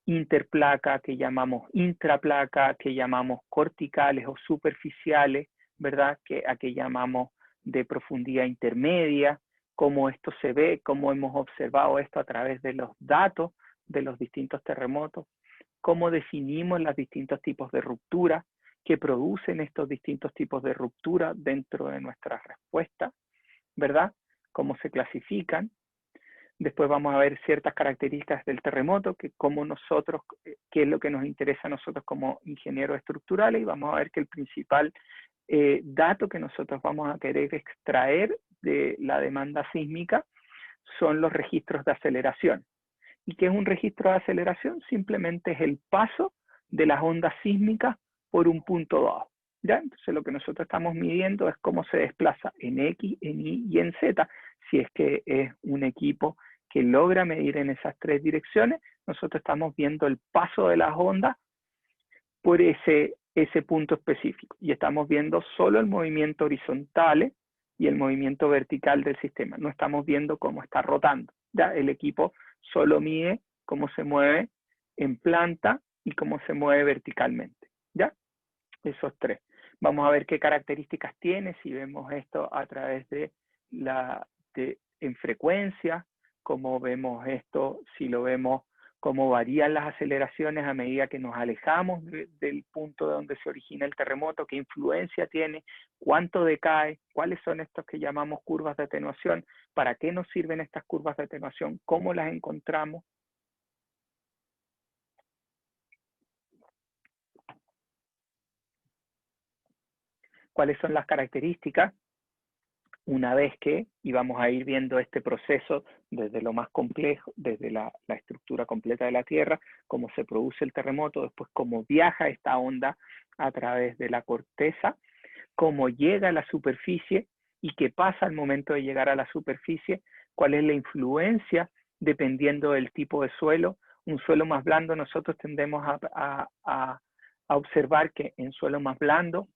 interplaca, que llamamos intraplaca, que llamamos corticales o superficiales, ¿verdad? A que llamamos de profundidad intermedia, cómo esto se ve, cómo hemos observado esto a través de los datos de los distintos terremotos, cómo definimos los distintos tipos de ruptura que producen estos distintos tipos de ruptura dentro de nuestra respuesta, ¿verdad? Cómo se clasifican. Después vamos a ver ciertas características del terremoto, que como nosotros, qué es lo que nos interesa a nosotros como ingenieros estructurales, y vamos a ver que el principal dato que nosotros vamos a querer extraer de la demanda sísmica son los registros de aceleración. ¿Y qué es un registro de aceleración? Simplemente es el paso de las ondas sísmicas por un punto dado, ¿ya? Entonces lo que nosotros estamos midiendo es cómo se desplaza en X, en Y y en Z. Si es que es un equipo que logra medir en esas tres direcciones, nosotros estamos viendo el paso de las ondas por ese punto específico. Y estamos viendo solo el movimiento horizontal y el movimiento vertical del sistema. No estamos viendo cómo está rotando. ¿Ya? El equipo solo mide cómo se mueve en planta y cómo se mueve verticalmente. ¿Ya? Esos tres. Vamos a ver qué características tiene, si vemos esto a través de en frecuencia, cómo vemos esto, si lo vemos, cómo varían las aceleraciones a medida que nos alejamos del punto de donde se origina el terremoto, qué influencia tiene, cuánto decae, cuáles son estos que llamamos curvas de atenuación, para qué nos sirven estas curvas de atenuación, cómo las encontramos. ¿Cuáles son las características? Una vez que, y vamos a ir viendo este proceso desde lo más complejo, desde la estructura completa de la Tierra, cómo se produce el terremoto, después cómo viaja esta onda a través de la corteza, cómo llega a la superficie y qué pasa al momento de llegar a la superficie, cuál es la influencia dependiendo del tipo de suelo. Un suelo más blando, nosotros tendemos a observar que en suelo más blando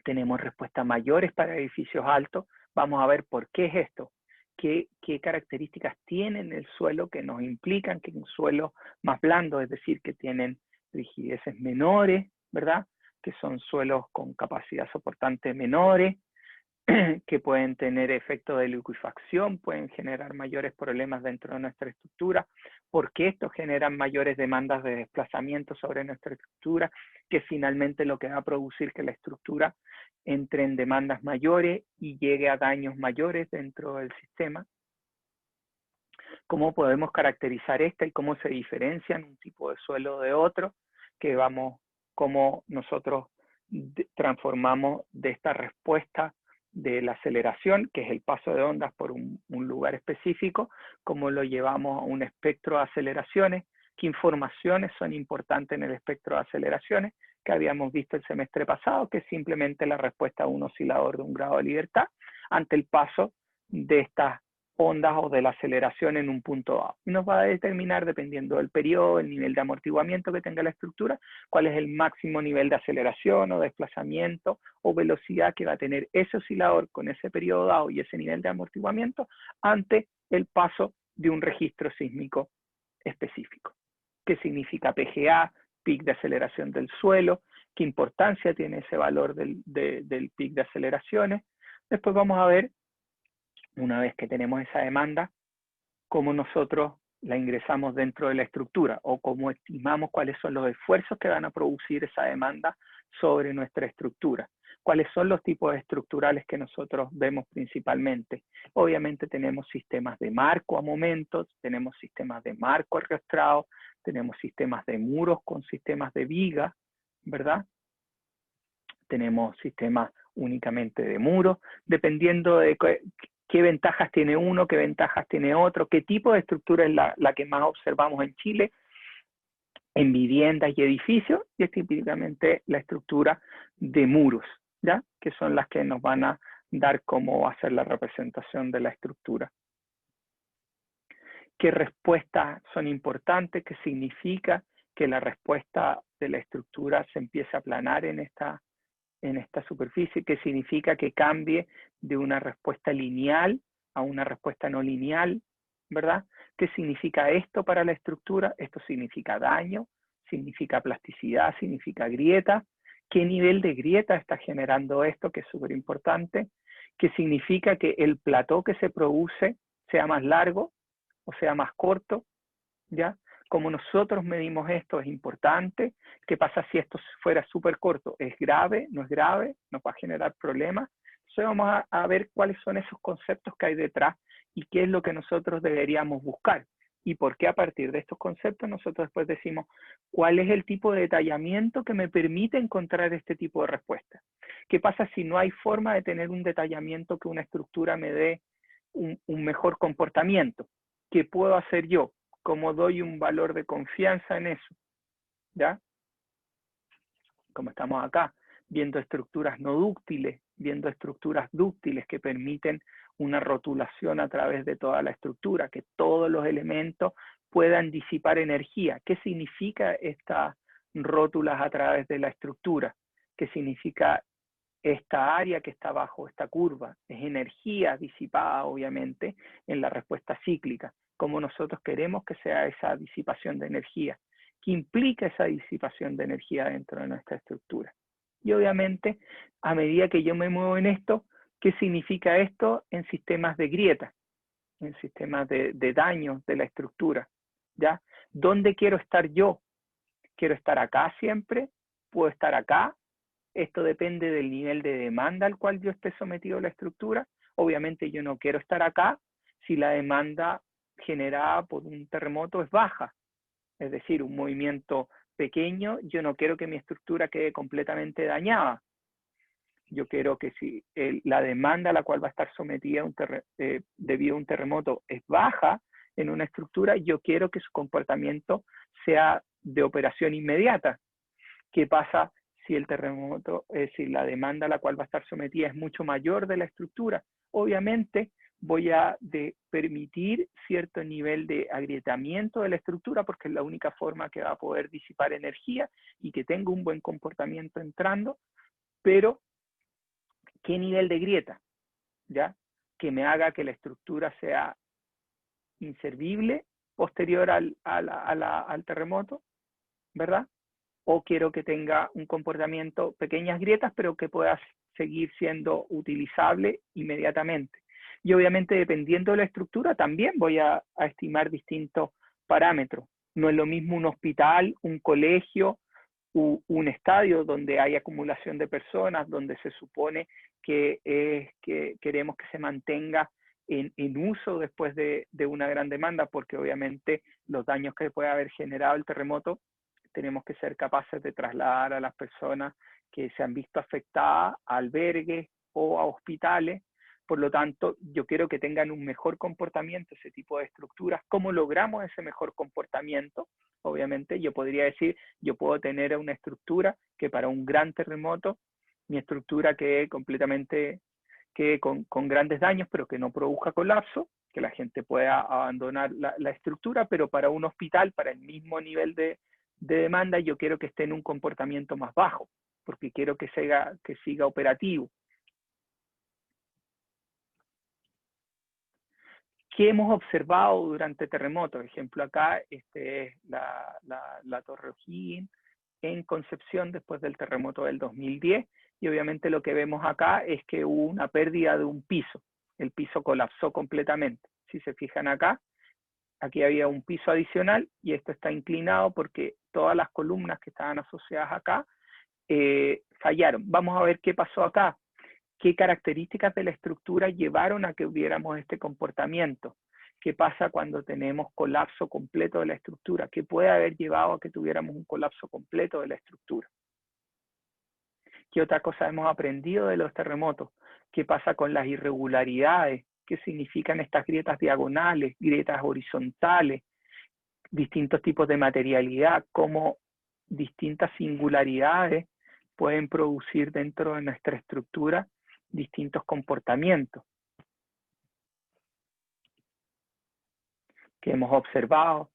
tenemos respuestas mayores para edificios altos. Vamos a ver por qué es esto, qué características tiene el suelo que nos implican que un suelo más blando, es decir, que tienen rigideces menores, ¿verdad? Que son suelos con capacidad soportante menores, que pueden tener efecto de liquefacción, pueden generar mayores problemas dentro de nuestra estructura, porque estos generan mayores demandas de desplazamiento sobre nuestra estructura, que finalmente lo que va a producir que la estructura entre en demandas mayores y llegue a daños mayores dentro del sistema. ¿Cómo podemos caracterizar esta y cómo se diferencian un tipo de suelo de otro? Que vamos, cómo nosotros transformamos de esta respuesta de la aceleración, que es el paso de ondas por un lugar específico, como lo llevamos a un espectro de aceleraciones, qué informaciones son importantes en el espectro de aceleraciones, que habíamos visto el semestre pasado, que es simplemente la respuesta a un oscilador de un grado de libertad ante el paso de estas ondas o de la aceleración en un punto dado. Y nos va a determinar, dependiendo del periodo, el nivel de amortiguamiento que tenga la estructura, cuál es el máximo nivel de aceleración o desplazamiento o velocidad que va a tener ese oscilador con ese periodo dado y ese nivel de amortiguamiento ante el paso de un registro sísmico específico. ¿Qué significa PGA, pic de aceleración del suelo? ¿Qué importancia tiene ese valor del pic de aceleraciones? Después vamos a ver, una vez que tenemos esa demanda, cómo nosotros la ingresamos dentro de la estructura o cómo estimamos cuáles son los esfuerzos que van a producir esa demanda sobre nuestra estructura. ¿Cuáles son los tipos estructurales que nosotros vemos principalmente? Obviamente tenemos sistemas de marco a momentos, tenemos sistemas de marco arrastrado, tenemos sistemas de muros con sistemas de viga, ¿verdad? Tenemos sistemas únicamente de muros, dependiendo de qué ventajas tiene uno, qué ventajas tiene otro, qué tipo de estructura es la que más observamos en Chile, en viviendas y edificios, y es típicamente la estructura de muros, ¿ya? Que son las que nos van a dar cómo va a ser la representación de la estructura. ¿Qué respuestas son importantes? ¿Qué significa que la respuesta de la estructura se empiece a aplanar en esta superficie? ¿Qué significa que cambie de una respuesta lineal a una respuesta no lineal? ¿Verdad? ¿Qué significa esto para la estructura? Esto significa daño, significa plasticidad, significa grieta. ¿Qué nivel de grieta está generando esto? Que es súper importante. ¿Qué significa que el plató que se produce sea más largo o sea más corto? ¿Ya? Como nosotros medimos esto es importante. ¿Qué pasa si esto fuera súper corto? ¿Es grave? ¿No es grave? ¿Nos va a generar problemas? Entonces vamos a ver cuáles son esos conceptos que hay detrás y qué es lo que nosotros deberíamos buscar. Y por qué a partir de estos conceptos nosotros después decimos cuál es el tipo de detallamiento que me permite encontrar este tipo de respuesta. ¿Qué pasa si no hay forma de tener un detallamiento que una estructura me dé un mejor comportamiento? ¿Qué puedo hacer yo? ¿Cómo doy un valor de confianza en eso? ¿Ya? Como estamos acá, viendo estructuras no dúctiles, viendo estructuras dúctiles que permiten una rotulación a través de toda la estructura, que todos los elementos puedan disipar energía. ¿Qué significa estas rótulas a través de la estructura? ¿Qué significa esta área que está bajo esta curva? Es energía disipada, obviamente, en la respuesta cíclica, como nosotros queremos que sea esa disipación de energía. ¿Qué implica esa disipación de energía dentro de nuestra estructura? Y obviamente, a medida que yo me muevo en esto, ¿qué significa esto en sistemas de grieta? En sistemas de daño de la estructura, ¿ya? ¿Dónde quiero estar yo? ¿Quiero estar acá siempre? ¿Puedo estar acá? Esto depende del nivel de demanda al cual yo esté sometido a la estructura. Obviamente yo no quiero estar acá si la demanda generada por un terremoto es baja. Es decir, un movimiento pequeño, yo no quiero que mi estructura quede completamente dañada. Yo quiero que si la demanda a la cual va a estar sometida debido a un terremoto es baja en una estructura, yo quiero que su comportamiento sea de operación inmediata. ¿Qué pasa si el terremoto, si la demanda a la cual va a estar sometida es mucho mayor de la estructura? Obviamente voy a permitir cierto nivel de agrietamiento de la estructura porque es la única forma que va a poder disipar energía y que tenga un buen comportamiento entrando, pero ¿qué nivel de grieta? ¿Ya? Que me haga que la estructura sea inservible posterior al terremoto, ¿verdad? O quiero que tenga un comportamiento, pequeñas grietas, pero que pueda seguir siendo utilizable inmediatamente. Y obviamente dependiendo de la estructura también voy a estimar distintos parámetros. No es lo mismo un hospital, un colegio, un estadio donde hay acumulación de personas, donde se supone que queremos que se mantenga en uso después de una gran demanda, porque obviamente los daños que puede haber generado el terremoto tenemos que ser capaces de trasladar a las personas que se han visto afectadas a albergues o a hospitales. Por lo tanto, yo quiero que tengan un mejor comportamiento ese tipo de estructuras. ¿Cómo logramos ese mejor comportamiento? Obviamente, yo podría decir, yo puedo tener una estructura que para un gran terremoto, mi estructura quede completamente con grandes daños, pero que no produzca colapso, que la gente pueda abandonar la estructura, pero para un hospital, para el mismo nivel de demanda, yo quiero que esté en un comportamiento más bajo, porque quiero que siga operativo. ¿Qué hemos observado durante terremotos? Por ejemplo, acá este es la Torre O'Higgins en Concepción después del terremoto del 2010, y obviamente lo que vemos acá es que hubo una pérdida de un piso. El piso colapsó completamente. Si se fijan acá, aquí había un piso adicional y esto está inclinado porque todas las columnas que estaban asociadas acá fallaron. Vamos a ver qué pasó acá. ¿Qué características de la estructura llevaron a que hubiéramos este comportamiento? ¿Qué pasa cuando tenemos colapso completo de la estructura? ¿Qué puede haber llevado a que tuviéramos un colapso completo de la estructura? ¿Qué otra cosa hemos aprendido de los terremotos? ¿Qué pasa con las irregularidades? ¿Qué significan estas grietas diagonales, grietas horizontales, distintos tipos de materialidad, cómo distintas singularidades pueden producir dentro de nuestra estructura distintos comportamientos que hemos observado,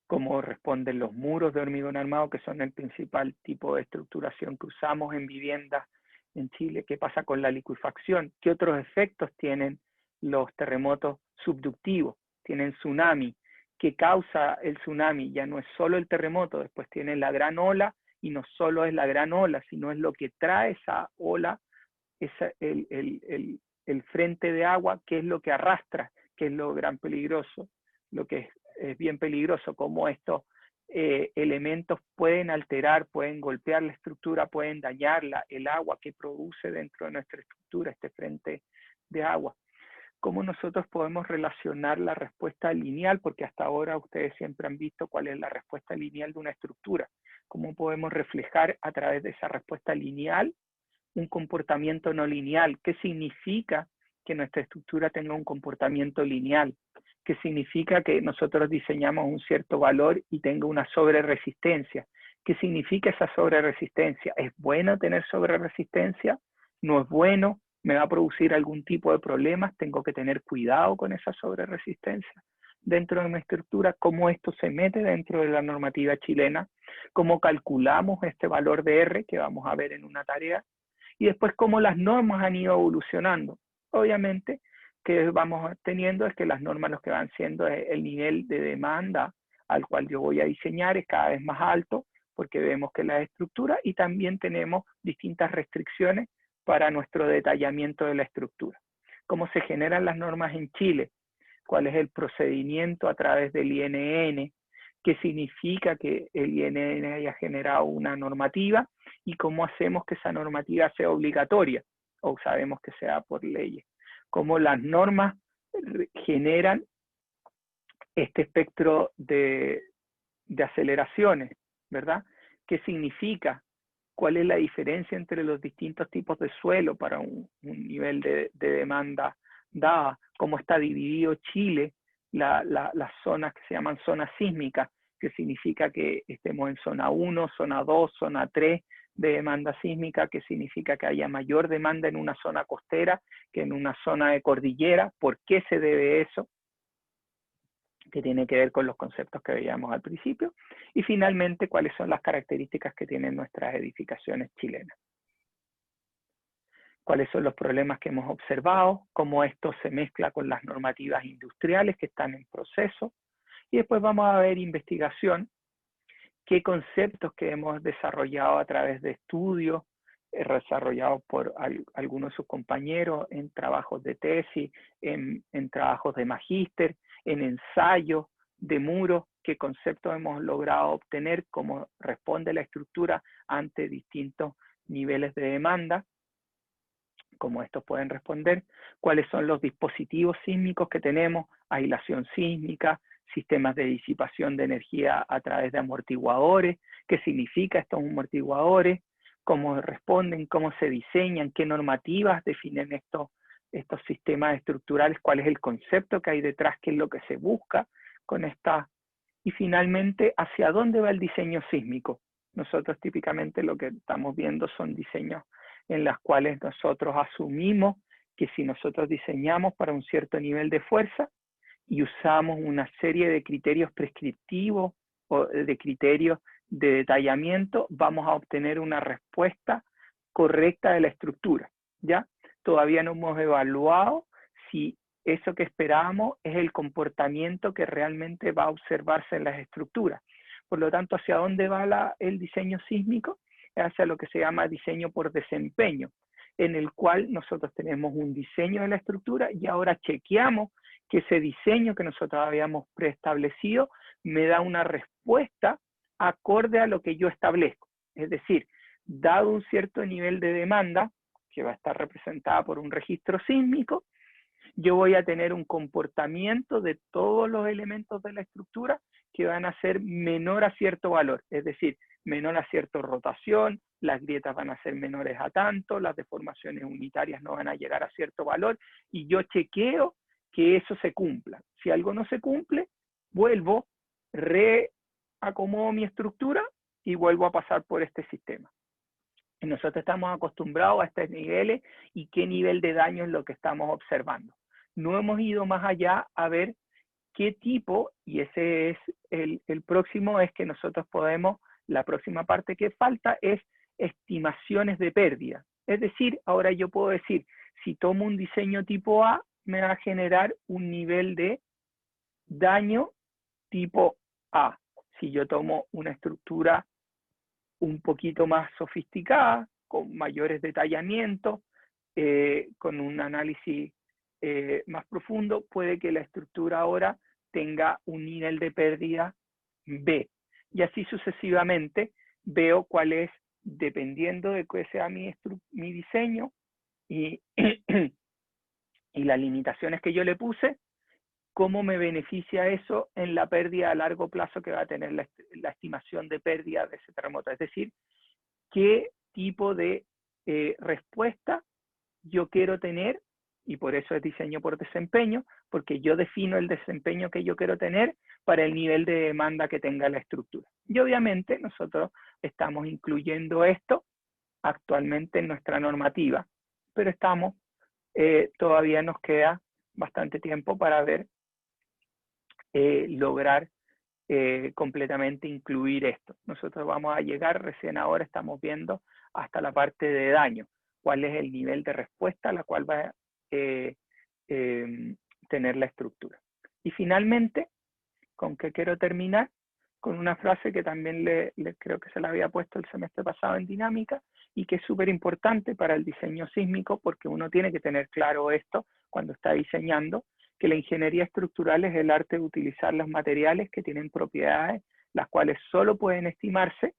cómo responden los muros de hormigón armado, que son el principal tipo de estructuración que usamos en viviendas en Chile. ¿Qué pasa con la licuefacción? ¿Qué otros efectos tienen los terremotos subductivos? Tienen tsunami. ¿Qué causa el tsunami? Ya no es solo el terremoto, después tiene la gran ola, y no solo es la gran ola, sino es lo que trae esa ola, el frente de agua, que es lo que arrastra, que es lo gran peligroso, lo que es bien peligroso, cómo estos elementos pueden alterar, pueden golpear la estructura, pueden dañarla, el agua que produce dentro de nuestra estructura, este frente de agua. Cómo nosotros podemos relacionar la respuesta lineal, porque hasta ahora ustedes siempre han visto cuál es la respuesta lineal de una estructura. Cómo podemos reflejar a través de esa respuesta lineal un comportamiento no lineal. ¿Qué significa que nuestra estructura tenga un comportamiento lineal? ¿Qué significa que nosotros diseñamos un cierto valor y tenga una sobreresistencia? ¿Qué significa esa sobreresistencia? ¿Es bueno tener sobreresistencia? ¿No es bueno? ¿Me va a producir algún tipo de problemas? ¿Tengo que tener cuidado con esa sobreresistencia dentro de mi estructura? ¿Cómo esto se mete dentro de la normativa chilena? ¿Cómo calculamos este valor de R que vamos a ver en una tarea? Y después cómo las normas han ido evolucionando. Obviamente, que vamos teniendo es que las normas lo que van siendo es el nivel de demanda al cual yo voy a diseñar es cada vez más alto, porque vemos que la estructura y también tenemos distintas restricciones para nuestro detallamiento de la estructura. ¿Cómo se generan las normas en Chile? ¿Cuál es el procedimiento a través del INN? ¿Qué significa que el INN haya generado una normativa? ¿Y cómo hacemos que esa normativa sea obligatoria? O sabemos que sea por leyes. Cómo las normas generan este espectro de aceleraciones, ¿verdad? ¿Qué significa? ¿Cuál es la diferencia entre los distintos tipos de suelo para un nivel de demanda dada? ¿Cómo está dividido Chile? Las zonas que se llaman zonas sísmicas, que significa que estemos en zona 1, zona 2, zona 3 de demanda sísmica, que significa que haya mayor demanda en una zona costera que en una zona de cordillera. ¿Por qué se debe eso? Que tiene que ver con los conceptos que veíamos al principio. Y finalmente, cuáles son las características que tienen nuestras edificaciones chilenas. Cuáles son los problemas que hemos observado, cómo esto se mezcla con las normativas industriales que están en proceso. Y después vamos a ver investigación, qué conceptos que hemos desarrollado a través de estudios, desarrollados por algunos de sus compañeros en trabajos de tesis, en trabajos de magíster, en ensayos de muros, qué conceptos hemos logrado obtener, cómo responde la estructura ante distintos niveles de demanda, cómo estos pueden responder, cuáles son los dispositivos sísmicos que tenemos, aislación sísmica, sistemas de disipación de energía a través de amortiguadores, qué significa estos amortiguadores, cómo responden, cómo se diseñan, qué normativas definen estos sistemas estructurales, cuál es el concepto que hay detrás, qué es lo que se busca con esta. Y finalmente, ¿hacia dónde va el diseño sísmico? Nosotros típicamente lo que estamos viendo son diseños en los cuales nosotros asumimos que si nosotros diseñamos para un cierto nivel de fuerza y usamos una serie de criterios prescriptivos o de criterios de detallamiento, vamos a obtener una respuesta correcta de la estructura, ¿ya? Todavía no hemos evaluado si eso que esperábamos es el comportamiento que realmente va a observarse en las estructuras. Por lo tanto, ¿hacia dónde va el diseño sísmico? Es hacia lo que se llama diseño por desempeño, en el cual nosotros tenemos un diseño de la estructura y ahora chequeamos que ese diseño que nosotros habíamos preestablecido me da una respuesta acorde a lo que yo establezco. Es decir, dado un cierto nivel de demanda, que va a estar representada por un registro sísmico, yo voy a tener un comportamiento de todos los elementos de la estructura que van a ser menor a cierto valor, es decir, menor a cierta rotación, las grietas van a ser menores a tanto, las deformaciones unitarias no van a llegar a cierto valor, y yo chequeo que eso se cumpla. Si algo no se cumple, vuelvo, reacomodo mi estructura y vuelvo a pasar por este sistema. Y nosotros estamos acostumbrados a estos niveles y qué nivel de daño es lo que estamos observando. No hemos ido más allá a ver qué tipo, y ese es el próximo, es que nosotros podemos, la próxima parte que falta es estimaciones de pérdida. Es decir, ahora yo puedo decir, si tomo un diseño tipo A, me va a generar un nivel de daño tipo A. Si yo tomo una estructura un poquito más sofisticada, con mayores detallamientos, con un análisis más profundo, puede que la estructura ahora tenga un nivel de pérdida B. Y así sucesivamente veo cuál es, dependiendo de cuál sea mi diseño y, y las limitaciones que yo le puse, cómo me beneficia eso en la pérdida a largo plazo que va a tener la estimación de pérdida de ese terremoto. Es decir, qué tipo de respuesta yo quiero tener, y por eso es diseño por desempeño, porque yo defino el desempeño que yo quiero tener para el nivel de demanda que tenga la estructura. Y obviamente nosotros estamos incluyendo esto actualmente en nuestra normativa, pero todavía nos queda bastante tiempo para ver lograr completamente incluir esto. Nosotros vamos a llegar, recién ahora estamos viendo hasta la parte de daño, cuál es el nivel de respuesta a la cual va a tener la estructura. Y finalmente, ¿con qué quiero terminar? Con una frase que también creo que se la había puesto el semestre pasado en dinámica y que es súper importante para el diseño sísmico, porque uno tiene que tener claro esto cuando está diseñando, que la ingeniería estructural es el arte de utilizar los materiales que tienen propiedades, las cuales solo pueden estimarse.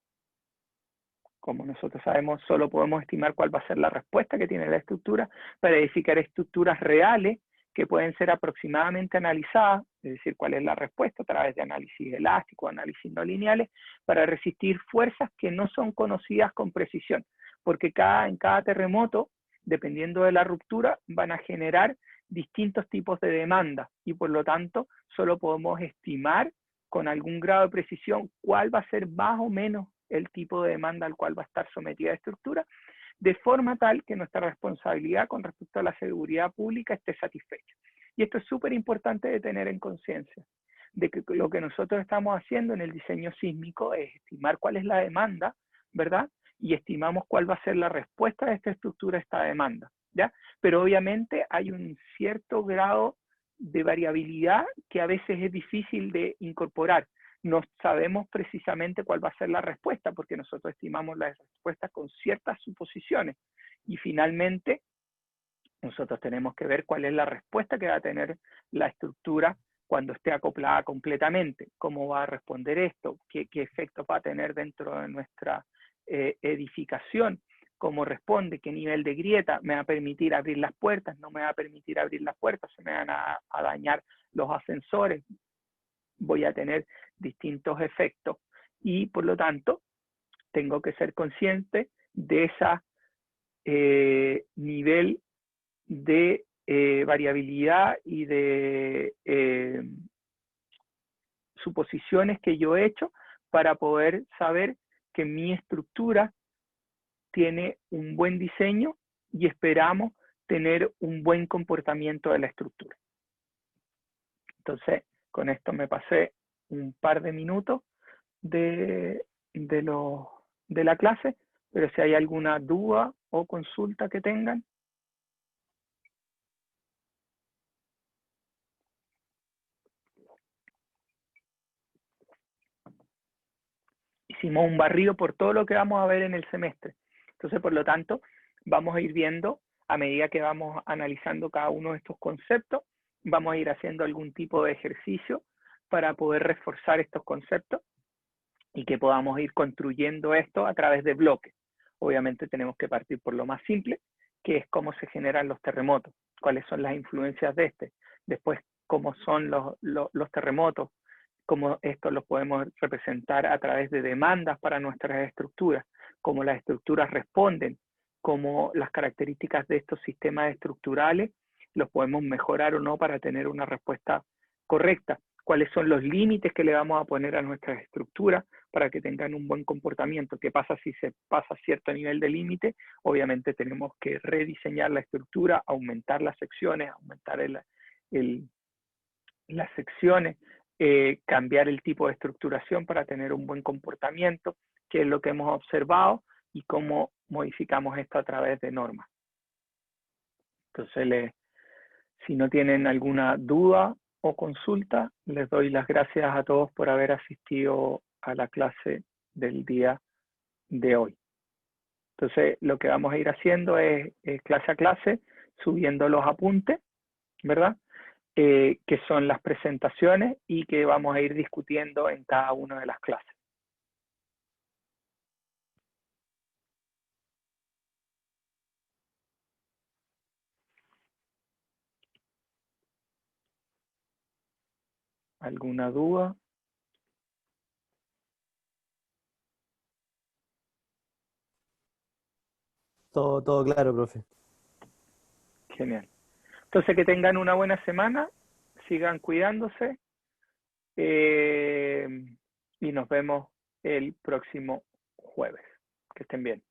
Como nosotros sabemos, solo podemos estimar cuál va a ser la respuesta que tiene la estructura para edificar estructuras reales que pueden ser aproximadamente analizadas, es decir, cuál es la respuesta a través de análisis elástico, análisis no lineales, para resistir fuerzas que no son conocidas con precisión, porque en cada terremoto, dependiendo de la ruptura, van a generar distintos tipos de demanda y por lo tanto solo podemos estimar con algún grado de precisión cuál va a ser más o menos el tipo de demanda al cual va a estar sometida la estructura, de forma tal que nuestra responsabilidad con respecto a la seguridad pública esté satisfecha. Y esto es súper importante de tener en conciencia, de que lo que nosotros estamos haciendo en el diseño sísmico es estimar cuál es la demanda, ¿verdad? Y estimamos cuál va a ser la respuesta de esta estructura a esta demanda, ¿ya? Pero obviamente hay un cierto grado de variabilidad que a veces es difícil de incorporar. No sabemos precisamente cuál va a ser la respuesta, porque nosotros estimamos las respuestas con ciertas suposiciones. Y finalmente, nosotros tenemos que ver cuál es la respuesta que va a tener la estructura cuando esté acoplada completamente. ¿Cómo va a responder esto? ¿Qué efectos va a tener dentro de nuestra edificación? ¿Cómo responde? ¿Qué nivel de grieta? ¿Me va a permitir abrir las puertas? ¿No me va a permitir abrir las puertas? ¿Se me van a dañar los ascensores? Voy a tener distintos efectos y por lo tanto tengo que ser consciente de ese nivel de variabilidad y de suposiciones que yo he hecho para poder saber que mi estructura tiene un buen diseño y esperamos tener un buen comportamiento de la estructura. Entonces, con esto me pasé un par de minutos de la clase, pero si hay alguna duda o consulta que tengan. Hicimos un barrido por todo lo que vamos a ver en el semestre. Entonces, por lo tanto, vamos a ir viendo a medida que vamos analizando cada uno de estos conceptos, vamos a ir haciendo algún tipo de ejercicio para poder reforzar estos conceptos y que podamos ir construyendo esto a través de bloques. Obviamente tenemos que partir por lo más simple, que es cómo se generan los terremotos, cuáles son las influencias de este, después cómo son los terremotos, cómo esto lo podemos representar a través de demandas para nuestras estructuras, cómo las estructuras responden, cómo las características de estos sistemas estructurales los podemos mejorar o no para tener una respuesta correcta, cuáles son los límites que le vamos a poner a nuestras estructuras para que tengan un buen comportamiento. ¿Qué pasa si se pasa cierto nivel de límite? Obviamente tenemos que rediseñar la estructura, aumentar las secciones, aumentar las secciones, cambiar el tipo de estructuración para tener un buen comportamiento, que es lo que hemos observado, y cómo modificamos esto a través de normas. Entonces, si no tienen alguna duda o consulta, les doy las gracias a todos por haber asistido a la clase del día de hoy. Entonces, lo que vamos a ir haciendo es clase a clase, subiendo los apuntes, ¿verdad? Que son las presentaciones y que vamos a ir discutiendo en cada una de las clases. ¿Alguna duda? Todo claro, profe. Genial. Entonces, que tengan una buena semana, sigan cuidándose y nos vemos el próximo jueves. Que estén bien.